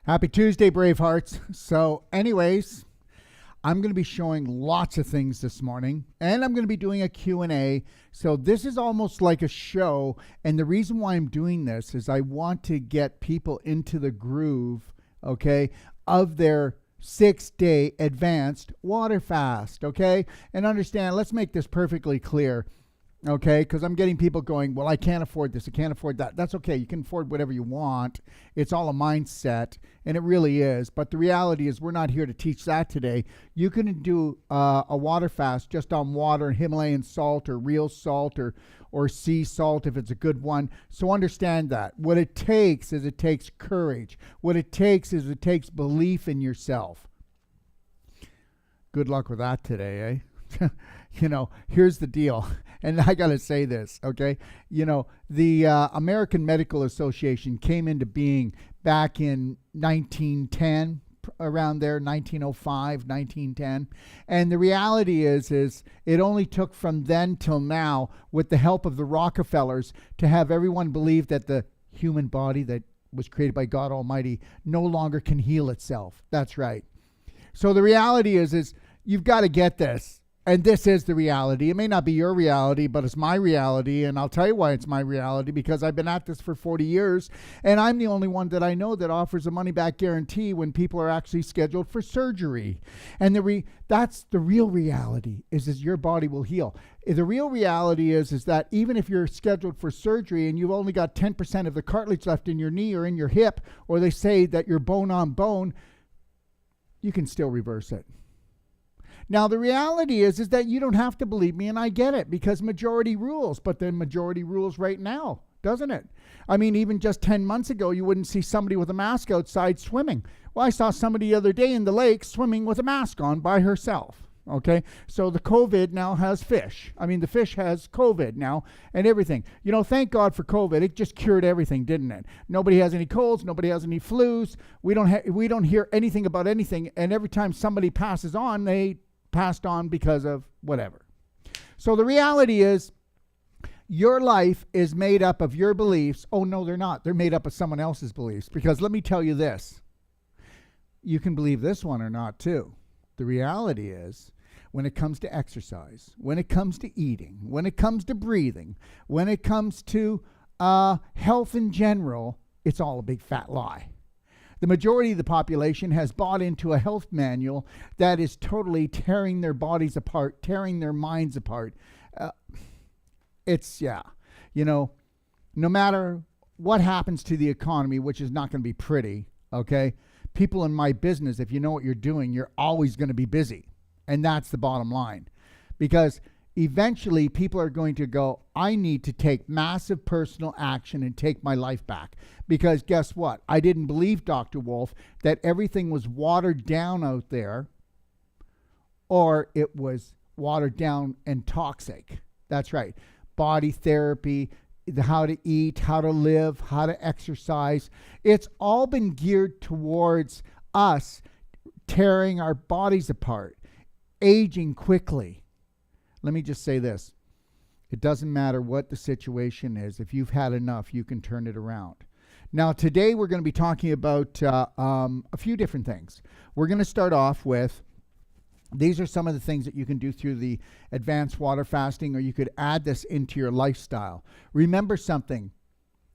Happy Tuesday, Bravehearts. So anyways, I'm going to be showing lots of things this morning, and I'm going to be doing a Q&A. So this is almost like a show, and the reason why I'm doing this is I want to get people into the groove, okay, of their 6-day advanced water fast, okay? And understand, let's make this perfectly clear. Okay, because I'm getting people going, well, I can't afford this, I can't afford that. That's okay, you can afford whatever you want. It's all a mindset, and it really is. But the reality is we're not here to teach that today. You can do a water fast just on water, Himalayan salt or real salt or sea salt if it's a good one. So understand that. What it takes is it takes courage. What it takes is it takes belief in yourself. Good luck with that today, eh? Here's the deal. And I got to say this, okay? The American Medical Association came into being back in 1910, around there, 1905, 1910. And the reality is it only took from then till now, with the help of the Rockefellers, to have everyone believe that the human body that was created by God Almighty no longer can heal itself. That's right. So the reality is you've got to get this. And this is the reality. It may not be your reality, but it's my reality. And I'll tell you why it's my reality, because I've been at this for 40 years. And I'm the only one that I know that offers a money-back guarantee when people are actually scheduled for surgery. And that's the real reality, is your body will heal. The real reality is that even if you're scheduled for surgery and you've only got 10% of the cartilage left in your knee or in your hip, or they say that you're bone on bone, you can still reverse it. Now, the reality is that you don't have to believe me, and I get it, because majority rules, but then majority rules right now, doesn't it? I mean, even just 10 months ago, you wouldn't see somebody with a mask outside swimming. Well, I saw somebody the other day in the lake swimming with a mask on by herself, okay? So the COVID now has fish. I mean, the fish has COVID now and everything. Thank God for COVID. It just cured everything, didn't it? Nobody has any colds. Nobody has any flus. We don't hear anything about anything, and every time somebody passes on, they passed on because of whatever. So the reality is your life is made up of your beliefs. Oh, no, they're not. They're made up of someone else's beliefs. Because let me tell you this. You can believe this one or not too. The reality is when it comes to exercise, when it comes to eating, when it comes to breathing, when it comes to health in general, it's all a big fat lie. The majority of the population has bought into a health manual that is totally tearing their bodies apart, tearing their minds apart. No matter what happens to the economy, which is not going to be pretty, okay? People in my business, if you know what you're doing, you're always going to be busy. And that's the bottom line. Because eventually people are going to go, I need to take massive personal action and take my life back. Because guess what? I didn't believe Dr. Wolf that everything was watered down out there, or it was watered down and toxic. That's right. Body therapy, how to eat, how to live, how to exercise. It's all been geared towards us tearing our bodies apart, aging quickly. Let me just say this. It doesn't matter what the situation is. If you've had enough, you can turn it around. Now, today we're going to be talking about a few different things. We're going to start off with, these are some of the things that you can do through the advanced water fasting, or you could add this into your lifestyle. Remember something.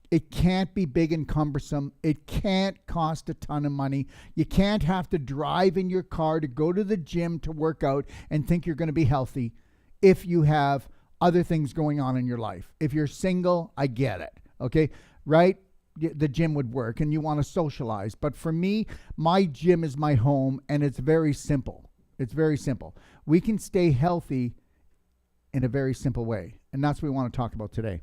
It can't be big and cumbersome. It can't cost a ton of money. You can't have to drive in your car to go to the gym to work out and think you're going to be healthy if you have other things going on in your life. If you're single, I get it, okay? Right? The gym would work and you want to socialize. But for me, my gym is my home, and it's very simple. It's very simple. We can stay healthy in a very simple way, and that's what we want to talk about today.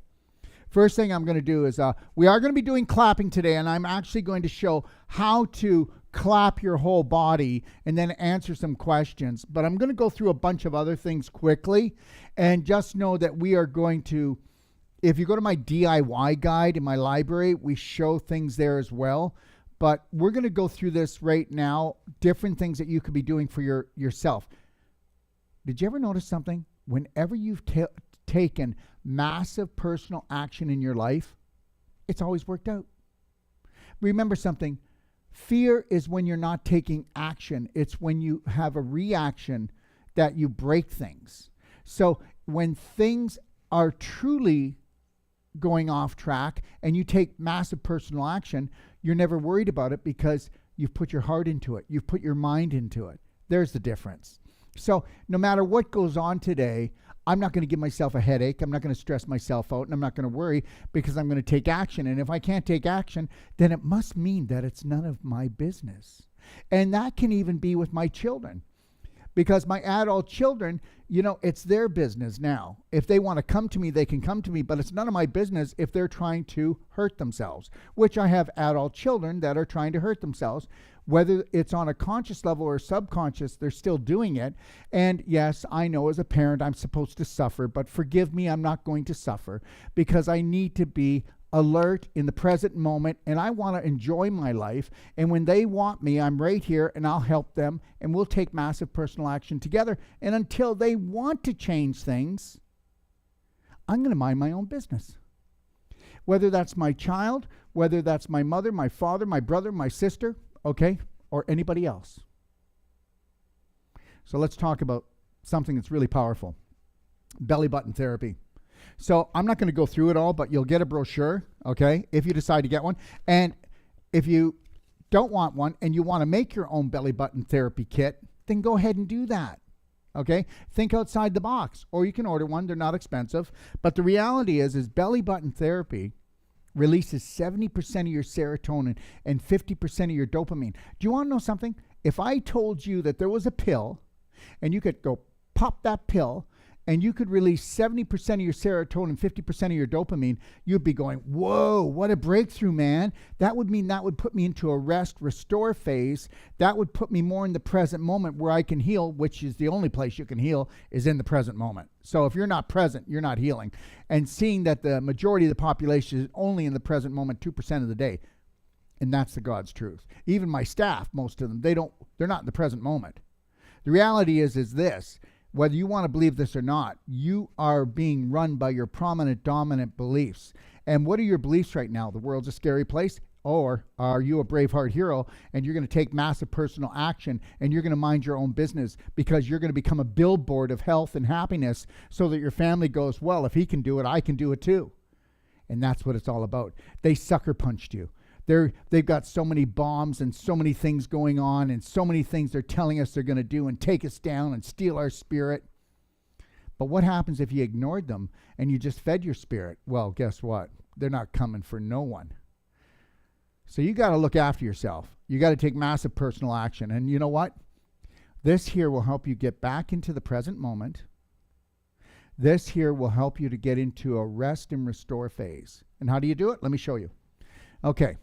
First thing I'm going to do is we are going to be doing clapping today, and I'm actually going to show how to clap your whole body and then answer some questions. But I'm going to go through a bunch of other things quickly, and just know that we are going to, if you go to my DIY guide in my library, we show things there as well. But we're going to go through this right now, different things that you could be doing for yourself. Did you ever notice something? Whenever you've taken massive personal action in your life, it's always worked out. Remember something. Fear is when you're not taking action. It's when you have a reaction that you break things. So when things are truly going off track and you take massive personal action, you're never worried about it because you've put your heart into it. You've put your mind into it. There's the difference. So no matter what goes on today, I'm not going to give myself a headache. I'm not going to stress myself out, and I'm not going to worry because I'm going to take action. And if I can't take action, then it must mean that it's none of my business. And that can even be with my children. Because my adult children, it's their business now. If they want to come to me, they can come to me, but it's none of my business if they're trying to hurt themselves, which I have adult children that are trying to hurt themselves. Whether it's on a conscious level or subconscious, they're still doing it. And yes, I know as a parent, I'm supposed to suffer, but forgive me, I'm not going to suffer because I need to be alert in the present moment, and I want to enjoy my life. And when they want me, I'm right here and I'll help them, and we'll take massive personal action together. And until they want to change things, I'm going to mind my own business. Whether that's my child, whether that's my mother, my father, my brother, my sister, okay, or anybody else. So let's talk about something that's really powerful. Belly button therapy. So I'm not going to go through it all, but you'll get a brochure, okay, if you decide to get one. And if you don't want one and you want to make your own belly button therapy kit, then go ahead and do that, okay? Think outside the box, or you can order one. They're not expensive. But the reality is belly button therapy releases 70% of your serotonin and 50% of your dopamine. Do you want to know something? If I told you that there was a pill and you could go pop that pill and you could release 70% of your serotonin, 50% of your dopamine, you'd be going, whoa, what a breakthrough, man. That would mean that would put me into a rest, restore phase. That would put me more in the present moment where I can heal, which is the only place you can heal is in the present moment. So if you're not present, you're not healing. And seeing that the majority of the population is only in the present moment 2% of the day, and that's the God's truth. Even my staff, most of them, they're not in the present moment. The reality is this. Whether you want to believe this or not, you are being run by your prominent, dominant beliefs. And what are your beliefs right now? The world's a scary place? Or are you a Braveheart hero and you're going to take massive personal action and you're going to mind your own business because you're going to become a billboard of health and happiness so that your family goes, well, if he can do it, I can do it too. And that's what it's all about. They sucker punched you. They've got so many bombs and so many things going on and so many things they're telling us they're going to do and take us down and steal our spirit. But what happens if you ignored them and you just fed your spirit? Well, guess what? They're not coming for no one. So you got to look after yourself. You got to take massive personal action. And you know what? This here will help you get back into the present moment. This here will help you to get into a rest and restore phase. And how do you do it? Let me show you. Okay.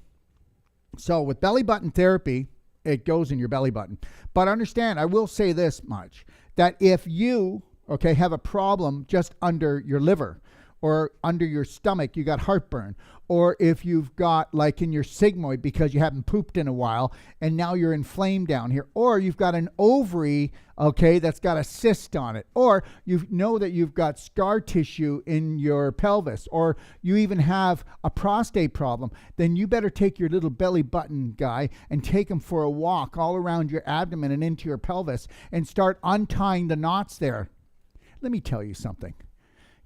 So with belly button therapy, it goes in your belly button. But understand, I will say this much, that if you, have a problem just under your liver or under your stomach, you got heartburn, or if you've got like in your sigmoid because you haven't pooped in a while and now you're inflamed down here, or you've got an ovary, that's got a cyst on it, or you know that you've got scar tissue in your pelvis, or you even have a prostate problem, then you better take your little belly button guy and take him for a walk all around your abdomen and into your pelvis and start untying the knots there. Let me tell you something.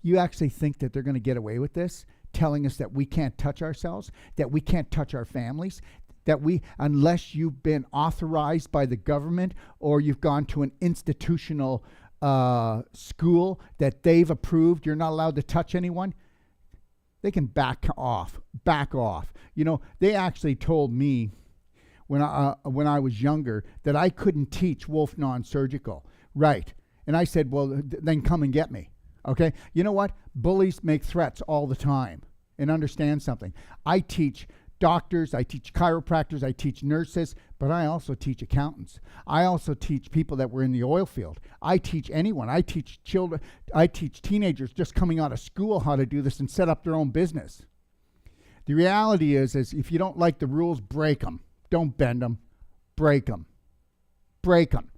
You actually think that they're going to get away with this, telling us that we can't touch ourselves, that we can't touch our families, that unless you've been authorized by the government or you've gone to an institutional school that they've approved, you're not allowed to touch anyone. They can back off. They actually told me when I was younger that I couldn't teach Wolf non-surgical. Right. And I said, well, then come and get me. Okay. You know what? Bullies make threats all the time. And understand something. I teach doctors, I teach chiropractors, I teach nurses, but I also teach accountants. I also teach people that were in the oil field. I teach anyone. I teach children. I teach teenagers just coming out of school how to do this and set up their own business. The reality is if you don't like the rules, break them. Don't bend them. Break them. Break them.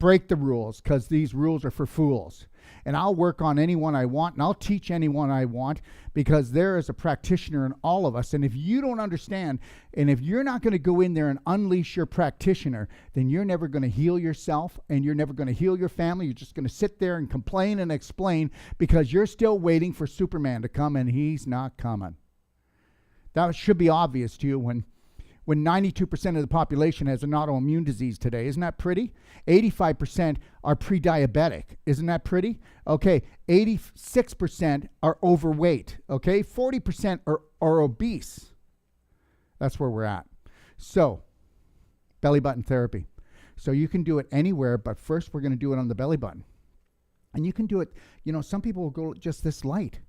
break the rules, because these rules are for fools. And I'll work on anyone I want, and I'll teach anyone I want, because there is a practitioner in all of us. And if you don't understand, and if you're not going to go in there and unleash your practitioner, then you're never going to heal yourself, and you're never going to heal your family. You're just going to sit there and complain and explain, because you're still waiting for Superman to come, and he's not coming. That should be obvious to you when 92% of the population has an autoimmune disease today. Isn't that pretty? 85% are pre-diabetic. Isn't that pretty? Okay, 86% are overweight. Okay, 40% are obese. That's where we're at. So, belly button therapy. So you can do it anywhere, but first we're going to do it on the belly button. And you can do it, some people will go just this light,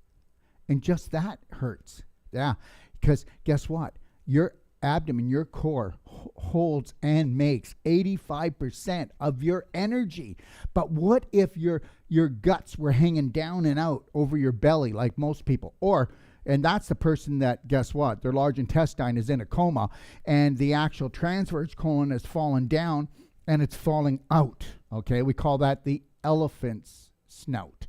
and just that hurts. Yeah, because guess what? Your abdomen, your core holds and makes 85% of your energy. But what if your guts were hanging down and out over your belly like most people? And that's the person that, guess what? Their large intestine is in a coma, and the actual transverse colon has fallen down and it's falling out. Okay, we call that the elephant's snout.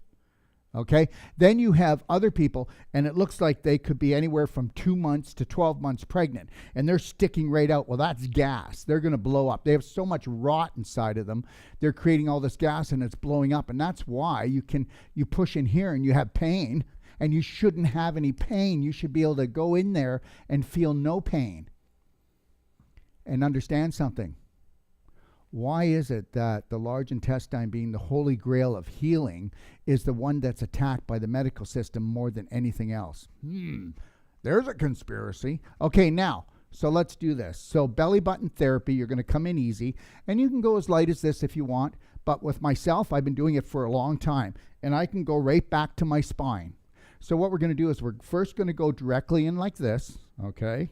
Okay, then you have other people, and it looks like they could be anywhere from 2 months to 12 months pregnant, and they're sticking right out. Well, that's gas. They're going to blow up. They have so much rot inside of them. They're creating all this gas, and it's blowing up, and that's why you push in here and you have pain, and you shouldn't have any pain. You should be able to go in there and feel no pain and understand something. Why is it that the large intestine, being the holy grail of healing, is the one that's attacked by the medical system more than anything else? There's a conspiracy. Okay, now, so let's do this. So belly button therapy, you're going to come in easy, and you can go as light as this if you want, but with myself, I've been doing it for a long time, and I can go right back to my spine. So what we're going to do is we're first going to go directly in like this, okay?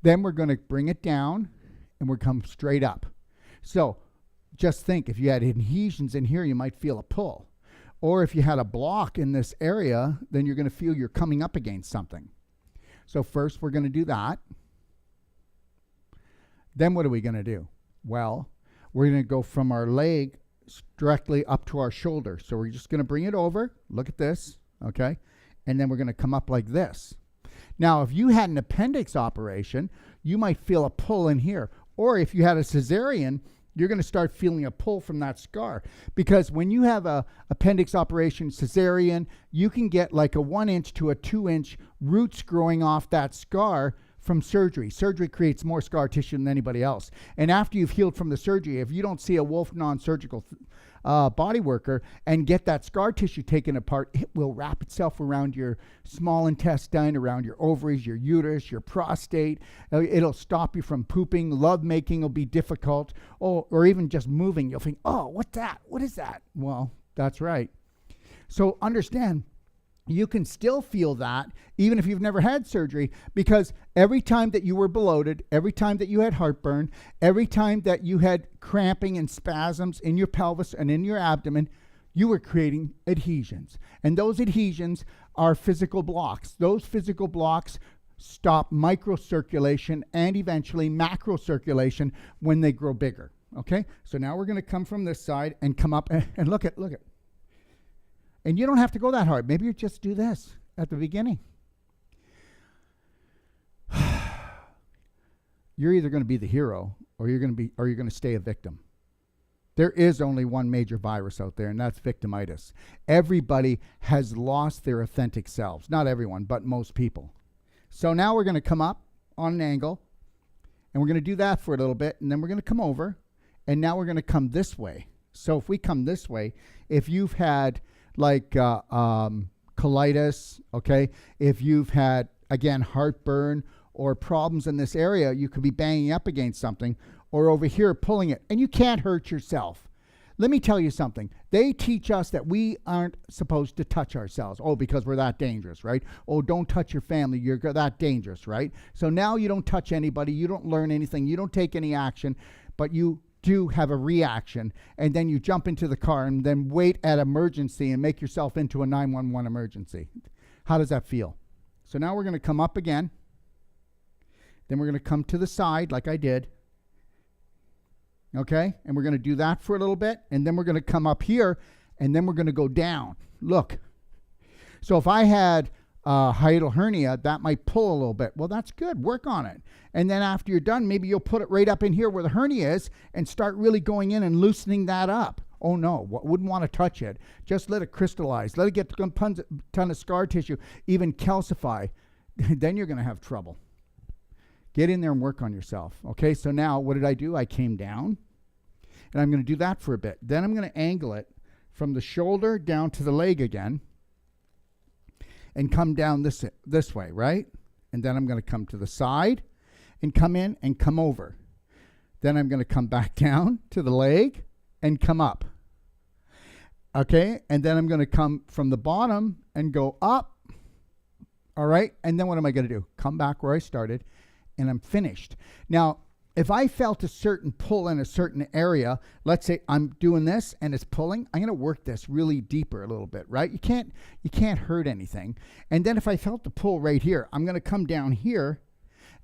Then we're going to bring it down, and we'll come straight up. So just think, if you had adhesions in here, you might feel a pull. Or if you had a block in this area, then you're going to feel you're coming up against something. So first we're going to do that. Then what are we going to do? Well, we're going to go from our leg directly up to our shoulder. So we're just going to bring it over. Look at this, okay? And then we're going to come up like this. Now, if you had an appendix operation, you might feel a pull in here. Or if you had a cesarean, you're going to start feeling a pull from that scar. Because when you have a appendix operation, cesarean, you can get like a 1 inch to a 2 inch roots growing off that scar from surgery. Surgery creates more scar tissue than anybody else. And after you've healed from the surgery, if you don't see a Wolf non-surgical body worker and get that scar tissue taken apart, it will wrap itself around your small intestine, around your ovaries, your uterus, your prostate. It'll stop you from pooping. Love making will be difficult. Or even just moving. You'll think, oh, what's that? What is that? Well, that's right. So understand, you can still feel that even if you've never had surgery, because every time that you were bloated, every time that you had heartburn, every time that you had cramping and spasms in your pelvis and in your abdomen, you were creating adhesions. And those adhesions are physical blocks. Those physical blocks stop microcirculation and eventually macrocirculation when they grow bigger. Okay? So now we're going to come from this side and come up and look at. And you don't have to go that hard. Maybe you just do this at the beginning. You're either going to be the hero or you're going to stay a victim. There is only one major virus out there, and that's victimitis. Everybody has lost their authentic selves. Not everyone, but most people. So now we're going to come up on an angle, and we're going to do that for a little bit, and then we're going to come over, and now we're going to come this way. So if we come this way, if you've had like colitis, okay, if you've had, again, heartburn or problems in this area, you could be banging up against something, or over here pulling it, and you can't hurt yourself. Let me tell you something. They teach us that we aren't supposed to touch ourselves. Oh, because we're that dangerous, right? Oh, don't touch your family. You're that dangerous, right? So now you don't touch anybody. You don't learn anything. You don't take any action, but you do have a reaction, and then you jump into the car and then wait at emergency and make yourself into a 911 emergency. How does that feel? So now we're going to come up again. Then we're going to come to the side like I did. Okay? And we're going to do that for a little bit. And then we're going to come up here. And then we're going to go down. Look. So if I had a hiatal hernia, that might pull a little bit. Well, that's good. Work on it. And then after you're done, maybe you'll put it right up in here where the hernia is and start really going in and loosening that up. Oh, no. Wouldn't want to touch it. Just let it crystallize. Let it get a ton of scar tissue, even calcify. Then you're going to have trouble. Get in there and work on yourself. Okay, so now what did I do? I came down, and I'm going to do that for a bit. Then I'm going to angle it from the shoulder down to the leg again and come down this way, right? And then I'm going to come to the side and come in and come over. Then I'm going to come back down to the leg and come up. Okay, and then I'm going to come from the bottom and go up. All right, and then what am I going to do? Come back where I started, and I'm finished. Now, if I felt a certain pull in a certain area, let's say I'm doing this and it's pulling, I'm going to work this really deeper a little bit, right? You can't hurt anything. And then if I felt the pull right here, I'm going to come down here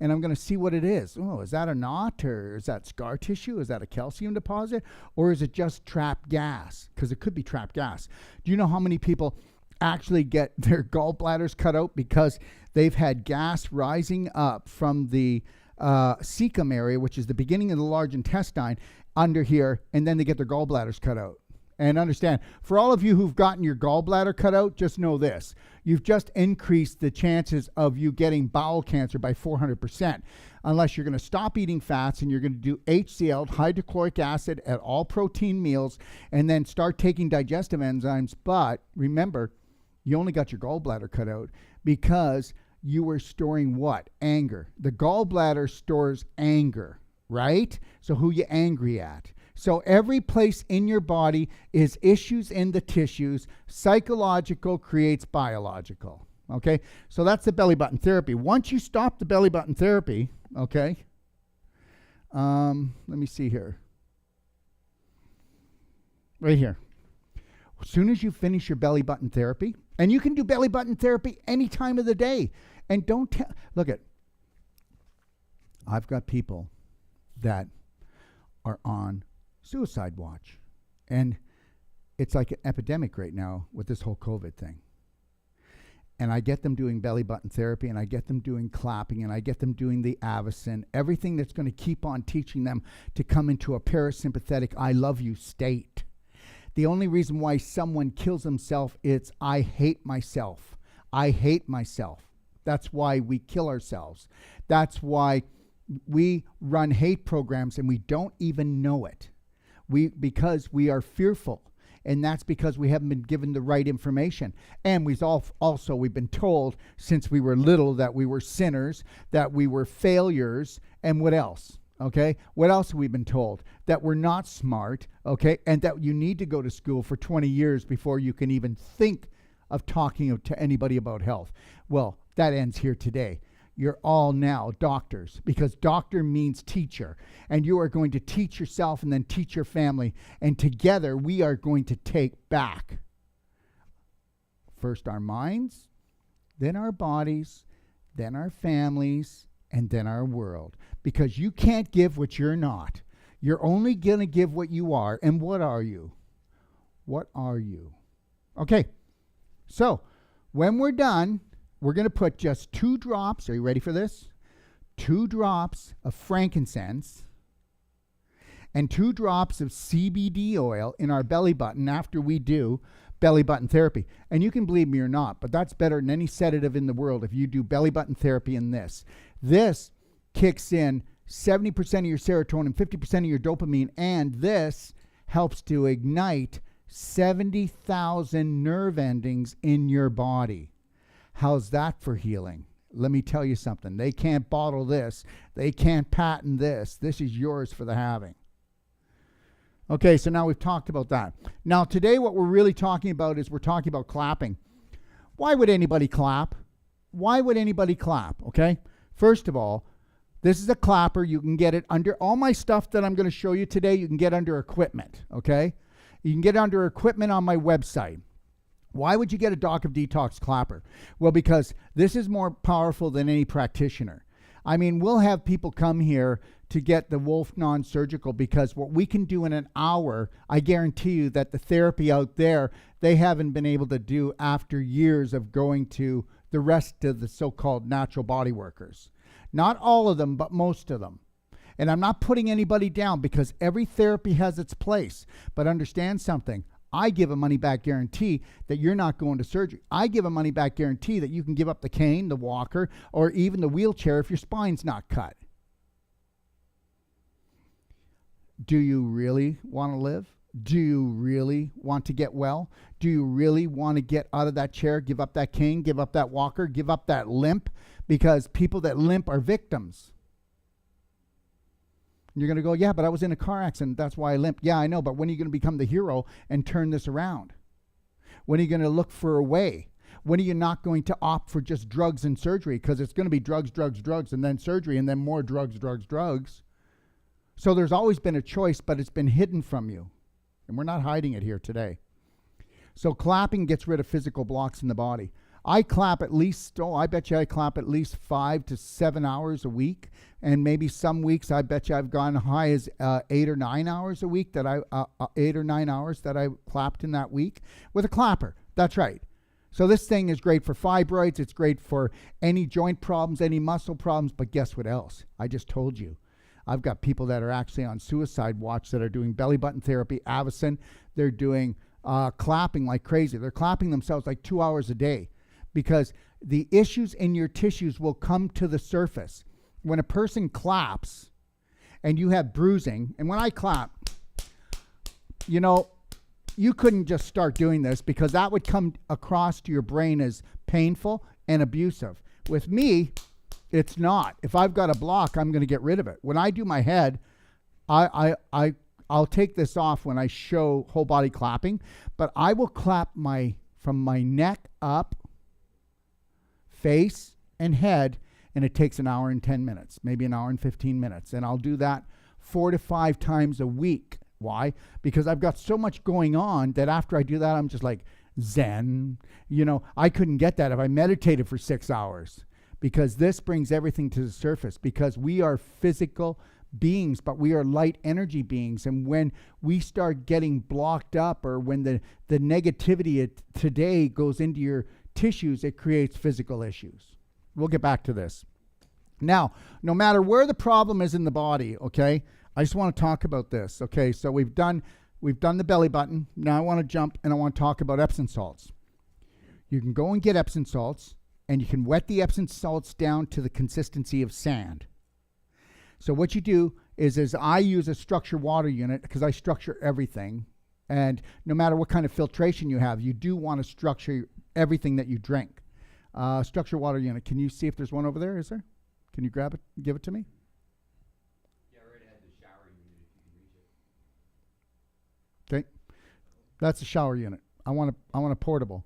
and I'm going to see what it is. Oh, is that a knot, or is that scar tissue? Is that a calcium deposit, or is it just trapped gas? Because it could be trapped gas. Do you know how many people actually get their gallbladders cut out because they've had gas rising up from the cecum area, which is the beginning of the large intestine, under here, and then they get their gallbladders cut out? And understand, for all of you who've gotten your gallbladder cut out, just know this. You've just increased the chances of you getting bowel cancer by 400%, unless you're going to stop eating fats and you're going to do HCl, hydrochloric acid, at all protein meals, and then start taking digestive enzymes. But remember, you only got your gallbladder cut out because you were storing what? Anger. The gallbladder stores anger, right? So who you angry at? So every place in your body is issues in the tissues. Psychological creates biological. Okay? So that's the belly button therapy. Once you stop the belly button therapy, okay? Let me see here. Right here. As soon as you finish your belly button therapy, and you can do belly button therapy any time of the day. And don't tell, look at, I've got people that are on suicide watch. And it's like an epidemic right now with this whole COVID thing. And I get them doing belly button therapy, and I get them doing clapping, and I get them doing the Avicin, everything that's going to keep on teaching them to come into a parasympathetic I love you state. The only reason why someone kills himself is I hate myself. I hate myself. That's why we kill ourselves. That's why we run hate programs and we don't even know it. Because we are fearful. And that's because we haven't been given the right information. And we've been told since we were little that we were sinners, that we were failures, and what else? Okay? What else have we been told? That we're not smart, okay? And that you need to go to school for 20 years before you can even think of talking to anybody about health. Well, that ends here today. You're all now doctors, because doctor means teacher. And you are going to teach yourself and then teach your family. And together we are going to take back first our minds, then our bodies, then our families, and then our world. Because you can't give what you're not. You're only going to give what you are. And what are you? What are you? Okay. So when we're done, we're going to put just 2 drops. Are you ready for this? 2 drops of frankincense and 2 drops of CBD oil in our belly button after we do belly button therapy. And you can believe me or not, but that's better than any sedative in the world if you do belly button therapy in this. This kicks in 70% of your serotonin, 50% of your dopamine, and this helps to ignite 70,000 nerve endings in your body. How's that for healing? Let me tell you something. They can't bottle this. They can't patent this. This is yours for the having. Okay, so now we've talked about that. Now today what we're really talking about is we're talking about clapping. Why would anybody clap? Why would anybody clap? Okay, first of all, this is a clapper. You can get it under all my stuff that I'm going to show you today. You can get under equipment, okay? You can get under equipment on my website. Why would you get a Doc of Detox clapper? Well, because this is more powerful than any practitioner. I mean, we'll have people come here to get the Wolf non-surgical, because what we can do in an hour, I guarantee you that the therapy out there, they haven't been able to do after years of going to the rest of the so-called natural body workers. Not all of them, but most of them. And I'm not putting anybody down, because every therapy has its place. But understand something. I give a money-back guarantee that you're not going to surgery. I give a money-back guarantee that you can give up the cane, the walker, or even the wheelchair if your spine's not cut. Do you really want to live? Do you really want to get well? Do you really want to get out of that chair, give up that cane, give up that walker, give up that limp? Because people that limp are victims. You're going to go, yeah, but I was in a car accident. That's why I limp. Yeah, I know, but when are you going to become the hero and turn this around? When are you going to look for a way? When are you not going to opt for just drugs and surgery? Because it's going to be drugs, drugs, drugs, and then surgery, and then more drugs, drugs, drugs. So there's always been a choice, but it's been hidden from you. And we're not hiding it here today. So clapping gets rid of physical blocks in the body. I clap at least, I bet you I clap at least 5 to 7 hours a week. And maybe some weeks I bet you I've gone high as 8 or 9 hours a week, 8 or 9 hours that I clapped in that week with a clapper. That's right. So this thing is great for fibroids. It's great for any joint problems, any muscle problems. But guess what else? I just told you. I've got people that are actually on suicide watch that are doing belly button therapy, Avicin. They're doing clapping like crazy. They're clapping themselves like 2 hours a day, because the issues in your tissues will come to the surface. When a person claps and you have bruising, and when I clap, you know, you couldn't just start doing this, because that would come across to your brain as painful and abusive. With me, it's not. If I've got a block, I'm going to get rid of it. When I do my head, I'll take this off when I show whole body clapping, but I will clap from my neck up, face and head, and it takes an hour and 10 minutes, maybe an hour and 15 minutes. And I'll do that 4 to 5 times a week. Why? Because I've got so much going on that after I do that, I'm just like Zen. You know, I couldn't get that if I meditated for 6 hours, because this brings everything to the surface, because we are physical beings, but we are light energy beings. And when we start getting blocked up, or when the negativity today goes into your tissues, it creates physical issues. We'll get back to this. Now, no matter where the problem is in the body, okay, I just want to talk about this, okay? So we've done the belly button. Now I want to jump and I want to talk about Epsom salts. You can go and get Epsom salts, and you can wet the Epsom salts down to the consistency of sand. So what you do is I use a structure water unit, because I structure everything. And no matter what kind of filtration you have, you do want to structure everything that you drink. Structure water unit. Can you see if there's one over there? Is there? Can you grab it and give it to me? Yeah, right ahead the shower unit if you can reach it. Okay. That's a shower unit. I want a portable.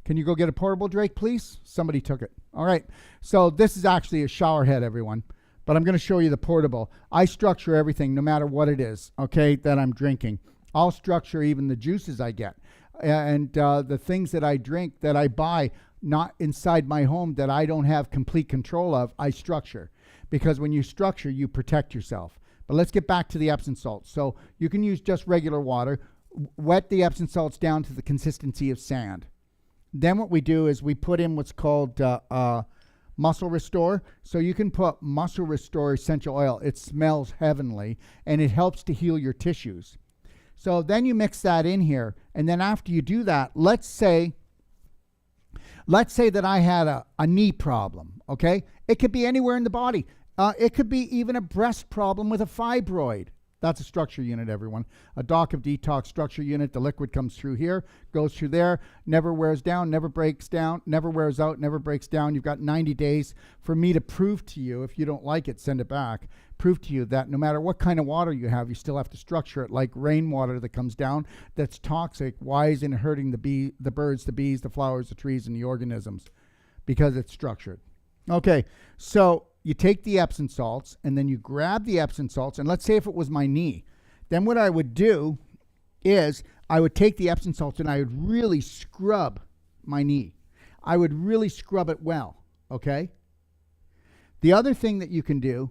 Can you go get a portable, Drake, please? Somebody took it. All right. So this is actually a shower head, everyone. But I'm going to show you the portable. I structure everything, no matter what it is, okay, that I'm drinking. I'll structure even the juices I get. And the things that I drink, that I buy, not inside my home, that I don't have complete control of, I structure. Because when you structure, you protect yourself. But let's get back to the Epsom salts. So you can use just regular water. Wet the Epsom salts down to the consistency of sand. Then what we do is we put in what's called Muscle Restore. So you can put Muscle Restore essential oil. It smells heavenly, and it helps to heal your tissues. So then you mix that in here, and then after you do that, let's say that I had a knee problem, okay? It could be anywhere in the body. It could be even a breast problem with a fibroid. That's a structure unit, everyone. A dock of Detox structure unit. The liquid comes through here, goes through there, never wears down, never breaks down, never wears out, never breaks down. You've got 90 days for me to prove to you, if you don't like it, send it back, prove to you that no matter what kind of water you have, you still have to structure it like rainwater that comes down that's toxic. Why isn't it hurting the birds, the bees, the flowers, the trees, and the organisms? Because it's structured. Okay, so you take the Epsom salts, and then you grab the Epsom salts, and let's say if it was my knee, then what I would do is I would take the Epsom salts and I would really scrub my knee. I would really scrub it well, okay? The other thing that you can do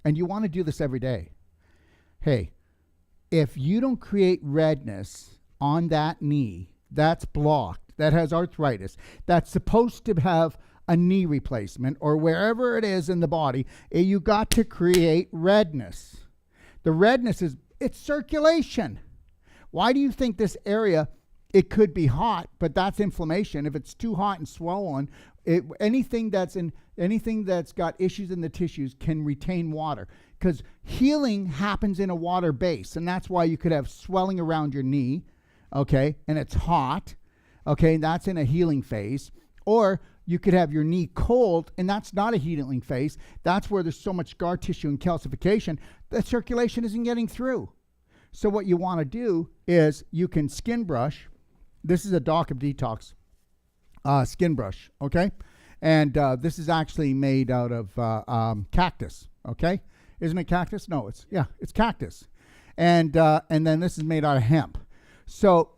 and you want to do this every day. Hey, if you don't create redness on that knee that's blocked, that has arthritis, that's supposed to have a knee replacement or wherever it is in the body, you got to create redness. The redness it's circulation. Why do you think this area, it could be hot, but that's inflammation. If it's too hot and swollen, anything that's got issues in the tissues can retain water, because healing happens in a water base, and that's why you could have swelling around your knee, okay, and it's hot, okay, that's in a healing phase. Or you could have your knee cold, and that's not a healing phase. That's where there's so much scar tissue and calcification that circulation isn't getting through. So what you want to do is you can skin brush. This is a Doc of Detox skin brush, okay? And this is actually made out of cactus, okay? Isn't it cactus? No, it's cactus. And then this is made out of hemp. So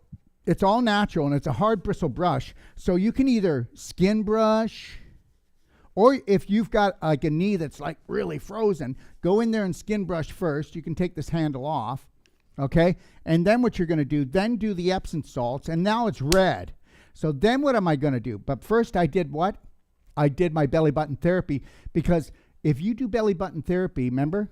it's all natural, and it's a hard bristle brush. So you can either skin brush, or if you've got like a knee that's like really frozen, go in there and skin brush first. You can take this handle off, okay? And then what you're going to do, then do the Epsom salts, and now it's red. So then what am I going to do? But first I did what? I did my belly button therapy, because if you do belly button therapy, remember,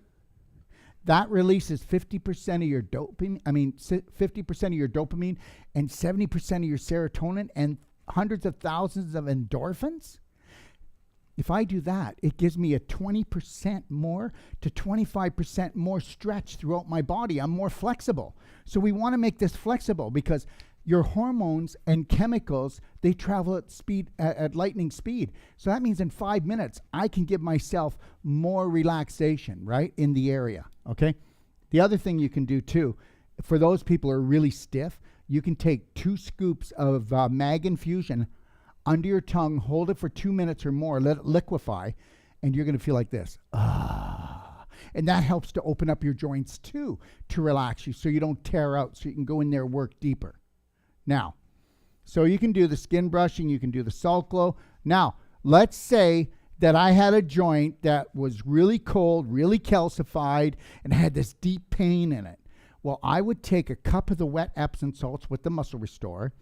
that releases 50% of your dopamine, 50% of your dopamine and 70% of your serotonin and hundreds of thousands of endorphins. If I do that, it gives me a 20% more to 25% more stretch throughout my body. I'm more flexible. So we want to make this flexible, because your hormones and chemicals, they travel at lightning speed. So that means in 5 minutes, I can give myself more relaxation, right, in the area, okay? The other thing you can do too, for those people who are really stiff, you can take 2 scoops of mag infusion under your tongue, hold it for 2 minutes or more, let it liquefy, and you're going to feel like this. And that helps to open up your joints too, to relax you so you don't tear out, so you can go in there and work deeper. Now, so you can do the skin brushing, you can do the salt glow. Now, let's say that I had a joint that was really cold, really calcified, and had this deep pain in it. Well, I would take a cup of the wet Epsom salts with the Muscle Restore,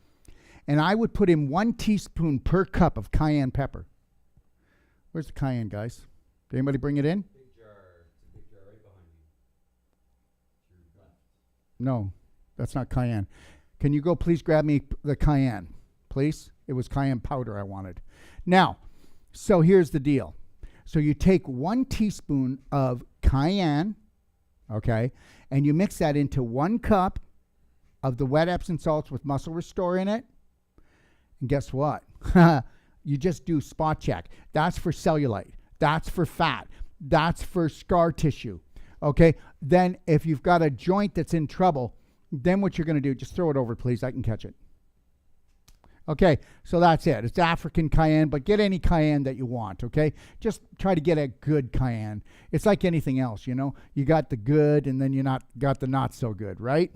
and I would put in 1 teaspoon per cup of cayenne pepper. Where's the cayenne, guys? Did anybody bring it in? Big jar. It's a big jar right behind you. To your left. No, that's not cayenne. Can you go please grab me the cayenne, please? It was cayenne powder I wanted. Now, so here's the deal. So you take 1 teaspoon of cayenne, okay, and you mix that into 1 cup of the wet Epsom salts with Muscle Restore in it. And guess what? You just do spot check. That's for cellulite. That's for fat. That's for scar tissue, okay? Then if you've got a joint that's in trouble, then what you're going to do, just throw it over, please. I can catch it. Okay, so that's it. It's African cayenne, but get any cayenne that you want, okay? Just try to get a good cayenne. It's like anything else, you know? You got the good, and then got the not so good, right?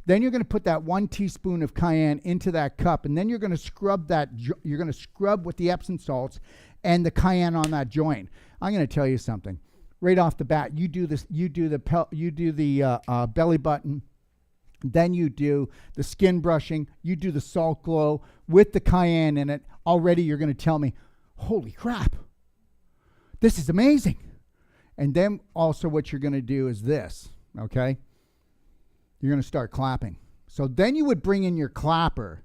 Then you're going to put that 1 teaspoon of cayenne into that cup, and then you're going to scrub you're going to scrub with the Epsom salts and the cayenne on that joint. I'm going to tell you something. Right off the bat, you do this. You do the belly button. Then you do the skin brushing. You do the salt glow with the cayenne in it. Already you're going to tell me, holy crap, this is amazing. And then also what you're going to do is this, okay? You're going to start clapping. So then you would bring in your clapper,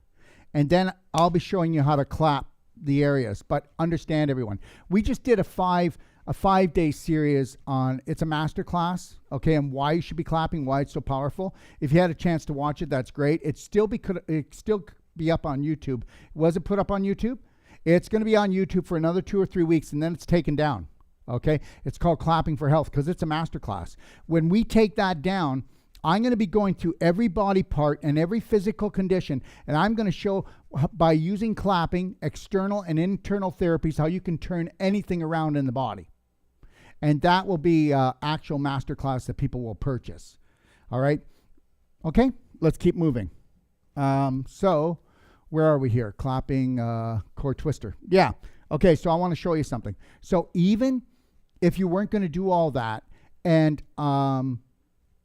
and then I'll be showing you how to clap the areas. But understand, everyone, we just did a 5-day series on, it's a master class, okay, and why you should be clapping, why it's so powerful. If you had a chance to watch it, that's great. It still be up on YouTube. Was it put up on YouTube? It's going to be on YouTube for another 2 or 3 weeks, and then it's taken down, okay? It's called Clapping for Health because it's a master class. When we take that down, I'm going to be going through every body part and every physical condition, and I'm going to show by using clapping, external and internal therapies, how you can turn anything around in the body. And that will be actual masterclass that people will purchase. All right? Okay, let's keep moving. So where are we here? Clapping core twister. Yeah. Okay, so I want to show you something. So even if you weren't going to do all that, And I'm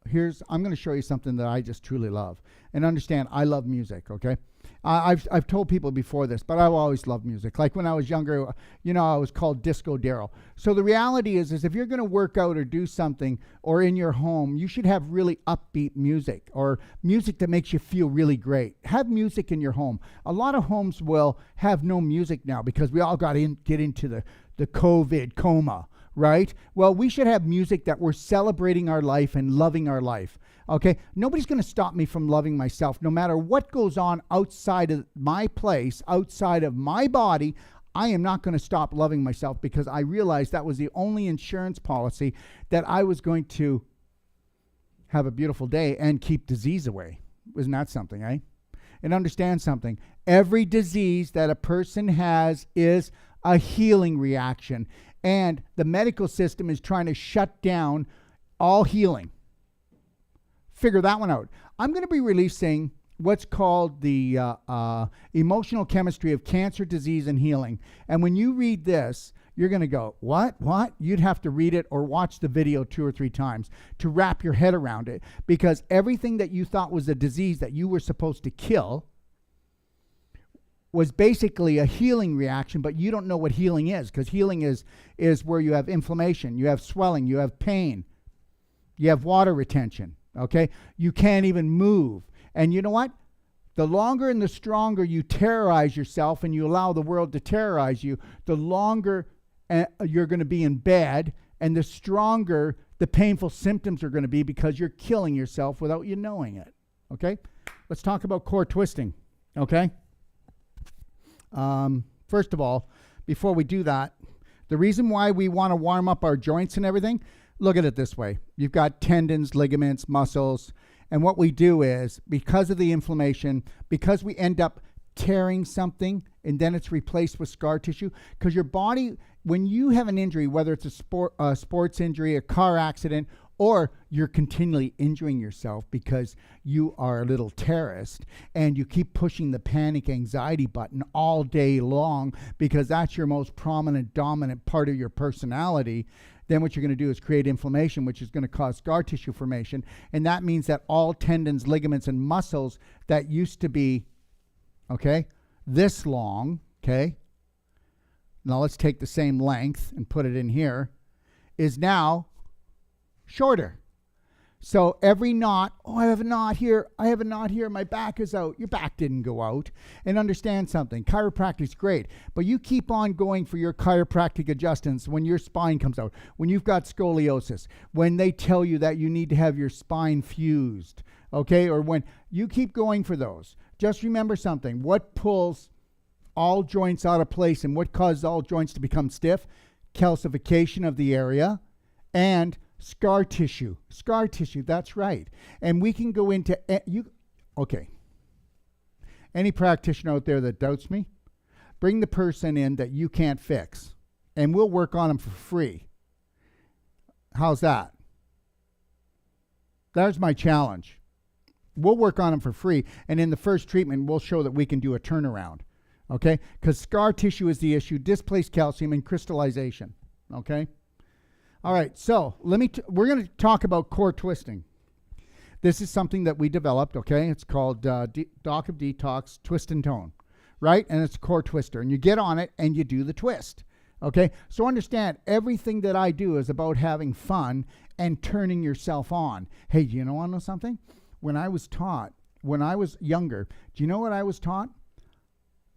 going to show you something that I just truly love. And understand, I love music, okay? I've told people before this, but I've always loved music. Like when I was younger, I was called Disco Daryl. So the reality is if you're going to work out or do something or in your home, you should have really upbeat music or music that makes you feel really great. Have music in your home. A lot of homes will have no music now because we all got to get into the COVID coma, right? Well, we should have music that we're celebrating our life and loving our life. Okay, nobody's going to stop me from loving myself. No matter what goes on outside of my place, outside of my body, I am not going to stop loving myself because I realized that was the only insurance policy that I was going to have a beautiful day and keep disease away. Isn't that something, eh? And understand something. Every disease that a person has is a healing reaction. And the medical system is trying to shut down all healing. Figure that one out. I'm going to be releasing what's called the emotional chemistry of cancer, disease, and healing. And when you read this, you're going to go, what? You'd have to read it or watch the video 2 or 3 times to wrap your head around it. Because everything that you thought was a disease that you were supposed to kill was basically a healing reaction, but you don't know what healing is, because healing is where you have inflammation, you have swelling, you have pain, you have water retention. Okay, you can't even move. And you know what? The longer and the stronger you terrorize yourself and you allow the world to terrorize you, the longer you're going to be in bed and the stronger the painful symptoms are going to be because you're killing yourself without you knowing it. Okay, let's talk about core twisting. Okay, first of all, before we do that, the reason why we want to warm up our joints and everything, look at it this way. You've got tendons, ligaments, muscles, and what we do is, because of the inflammation, because we end up tearing something and then it's replaced with scar tissue, because your body, when you have an injury, whether it's a sports injury, a car accident, or you're continually injuring yourself because you are a little terrorist and you keep pushing the panic anxiety button all day long because that's your most prominent, dominant part of your personality, then what you're going to do is create inflammation, which is going to cause scar tissue formation. And that means that all tendons, ligaments, and muscles that used to be, okay, this long, okay, now let's take the same length and put it in here, is now shorter. So every knot, I have a knot here, my back is out. Your back didn't go out. And understand something, chiropractic is great, but you keep on going for your chiropractic adjustments when your spine comes out, when you've got scoliosis, when they tell you that you need to have your spine fused, okay, or when you keep going for those. Just remember something, what pulls all joints out of place and what causes all joints to become stiff? Calcification of the area and scar tissue, that's right. And we can go into, okay. Any practitioner out there that doubts me, bring the person in that you can't fix, and we'll work on them for free. How's that? There's my challenge. We'll work on them for free, and in the first treatment, we'll show that we can do a turnaround, okay? Because scar tissue is the issue, displaced calcium, and crystallization, okay? All right, so we're going to talk about core twisting. This is something that we developed, okay? It's called Doc of Detox Twist and Tone, right? And it's a core twister. And you get on it and you do the twist, okay? So understand, everything that I do is about having fun and turning yourself on. Hey, do you know something? When I was younger, do you know what I was taught?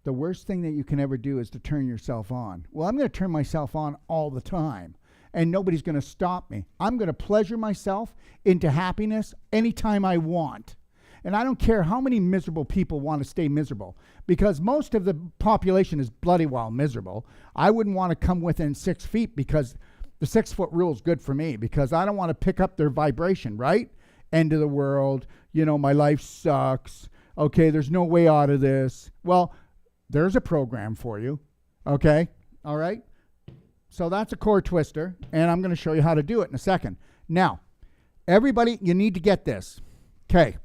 The worst thing that you can ever do is to turn yourself on. Well, I'm going to turn myself on all the time. And nobody's going to stop me. I'm going to pleasure myself into happiness anytime I want. And I don't care how many miserable people want to stay miserable, because most of the population is bloody well miserable. I wouldn't want to come within 6 feet, because the 6-foot rule is good for me, because I don't want to pick up their vibration, right? End of the world. My life sucks. Okay, there's no way out of this. Well, there's a program for you. Okay, all right? So that's a core twister, and I'm going to show you how to do it in a second. Now, everybody, you need to get this. Okay.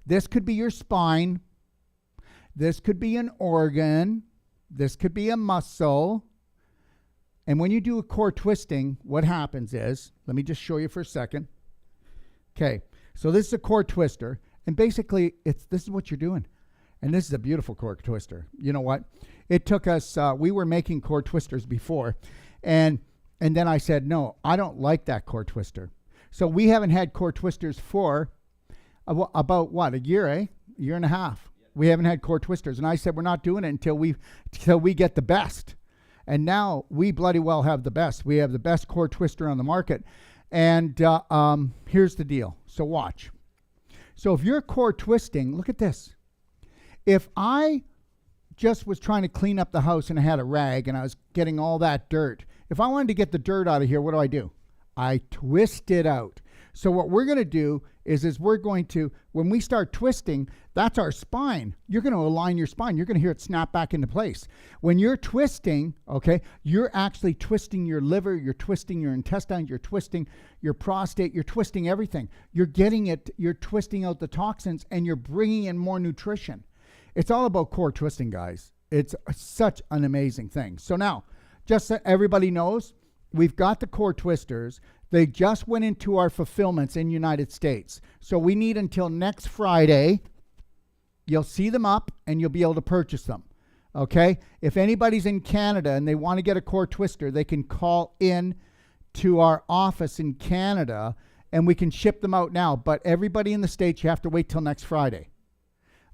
This could be your spine. This could be an organ. This could be a muscle. And when you do a core twisting, what happens is, let me just show you for a second. Okay, so this is a core twister, and basically this is what you're doing. And this is a beautiful core twister. You know what? It took us, we were making core twisters before, and then I said, no, I don't like that core twister. So we haven't had core twisters for about what, a year, A year and a half. We haven't had core twisters. And I said, we're not doing it until we get the best. And now we bloody well have the best. We have the best core twister on the market. And here's the deal. So watch. So if you're core twisting, look at this. If I just was trying to clean up the house and I had a rag and I was getting all that dirt, if I wanted to get the dirt out of here, what do? I twist it out. So what we're going to do is we're going to, when we start twisting, that's our spine. You're going to align your spine. You're going to hear it snap back into place. When you're twisting, okay, you're actually twisting your liver, you're twisting your intestines, you're twisting your prostate, you're twisting everything. You're getting it, you're twisting out the toxins, and you're bringing in more nutrition. It's all about core twisting, guys. It's such an amazing thing. So now, just so everybody knows, we've got the core twisters. They just went into our fulfillments in United States. So we need until next Friday. You'll see them up and you'll be able to purchase them. Okay? If anybody's in Canada and they want to get a core twister, they can call in to our office in Canada and we can ship them out now. But everybody in the States, you have to wait till next Friday.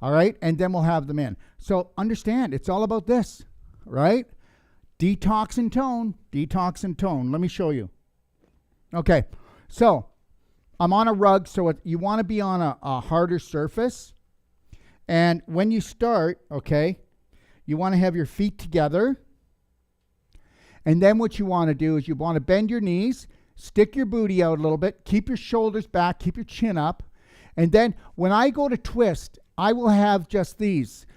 All right? And then we'll have them in. So understand, it's all about this, right? Detox and tone. Detox and tone. Let me show you. Okay, so I'm on a rug, so you want to be on a harder surface. And when you start, okay, you want to have your feet together. And then what you want to do is you want to bend your knees, stick your booty out a little bit, keep your shoulders back, keep your chin up. And then when I go to twist, I will have just these,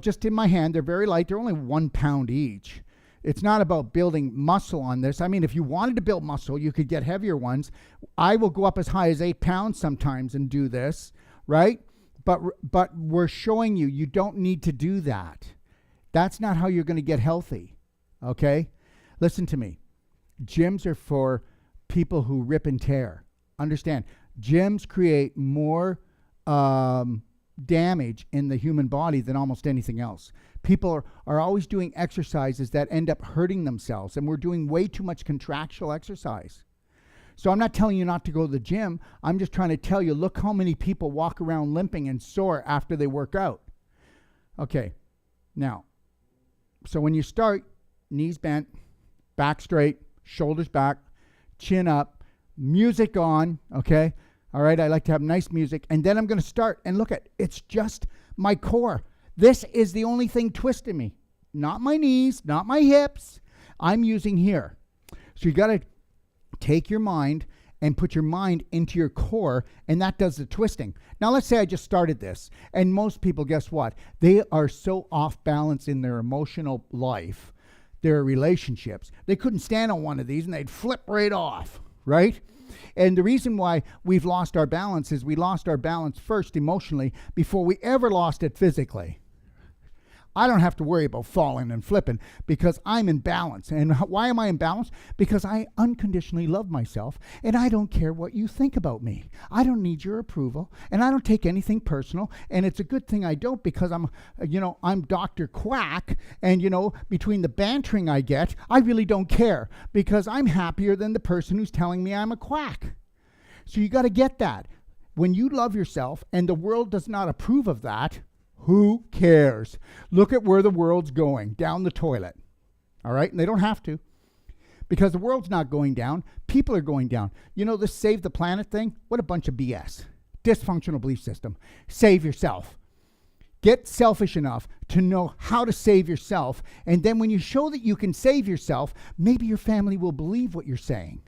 just in my hand. They're very light. They're only 1 pound each. It's not about building muscle on this. I mean, if you wanted to build muscle, you could get heavier ones. I will go up as high as 8 pounds sometimes and do this, right? But we're showing you don't need to do that. That's not how you're going to get healthy, okay? Listen to me. Gyms are for people who rip and tear. Understand, gyms create more damage in the human body than almost anything else. People are always doing exercises that end up hurting themselves, and we're doing way too much contractual exercise. So I'm not telling you not to go to the gym. I'm just trying to tell you, look how many people walk around limping and sore after they work out. Okay, now, so when you start, knees bent, back straight, shoulders back, chin up, music on, okay? All right, I like to have nice music. And then I'm going to start, and look at, it's just my core. This is the only thing twisting me. Not my knees, not my hips. I'm using here. So you got to take your mind and put your mind into your core, and that does the twisting. Now, let's say I just started this, and most people, guess what? They are so off balance in their emotional life, their relationships. They couldn't stand on one of these, and they'd flip right off, right? And the reason why we've lost our balance is we lost our balance first emotionally before we ever lost it physically. I don't have to worry about falling and flipping because I'm in balance. And why am I in balance? Because I unconditionally love myself and I don't care what you think about me. I don't need your approval and I don't take anything personal. And it's a good thing I don't, because I'm Dr. Quack, and between the bantering I get, I really don't care because I'm happier than the person who's telling me I'm a quack. So you got to get that. When you love yourself and the world does not approve of that, who cares? Look at where the world's going, down the toilet. All right? And they don't have to, because the world's not going down. People are going down. This save the planet thing? What a bunch of BS. Dysfunctional belief system. Save yourself. Get selfish enough to know how to save yourself. And then when you show that you can save yourself, maybe your family will believe what you're saying.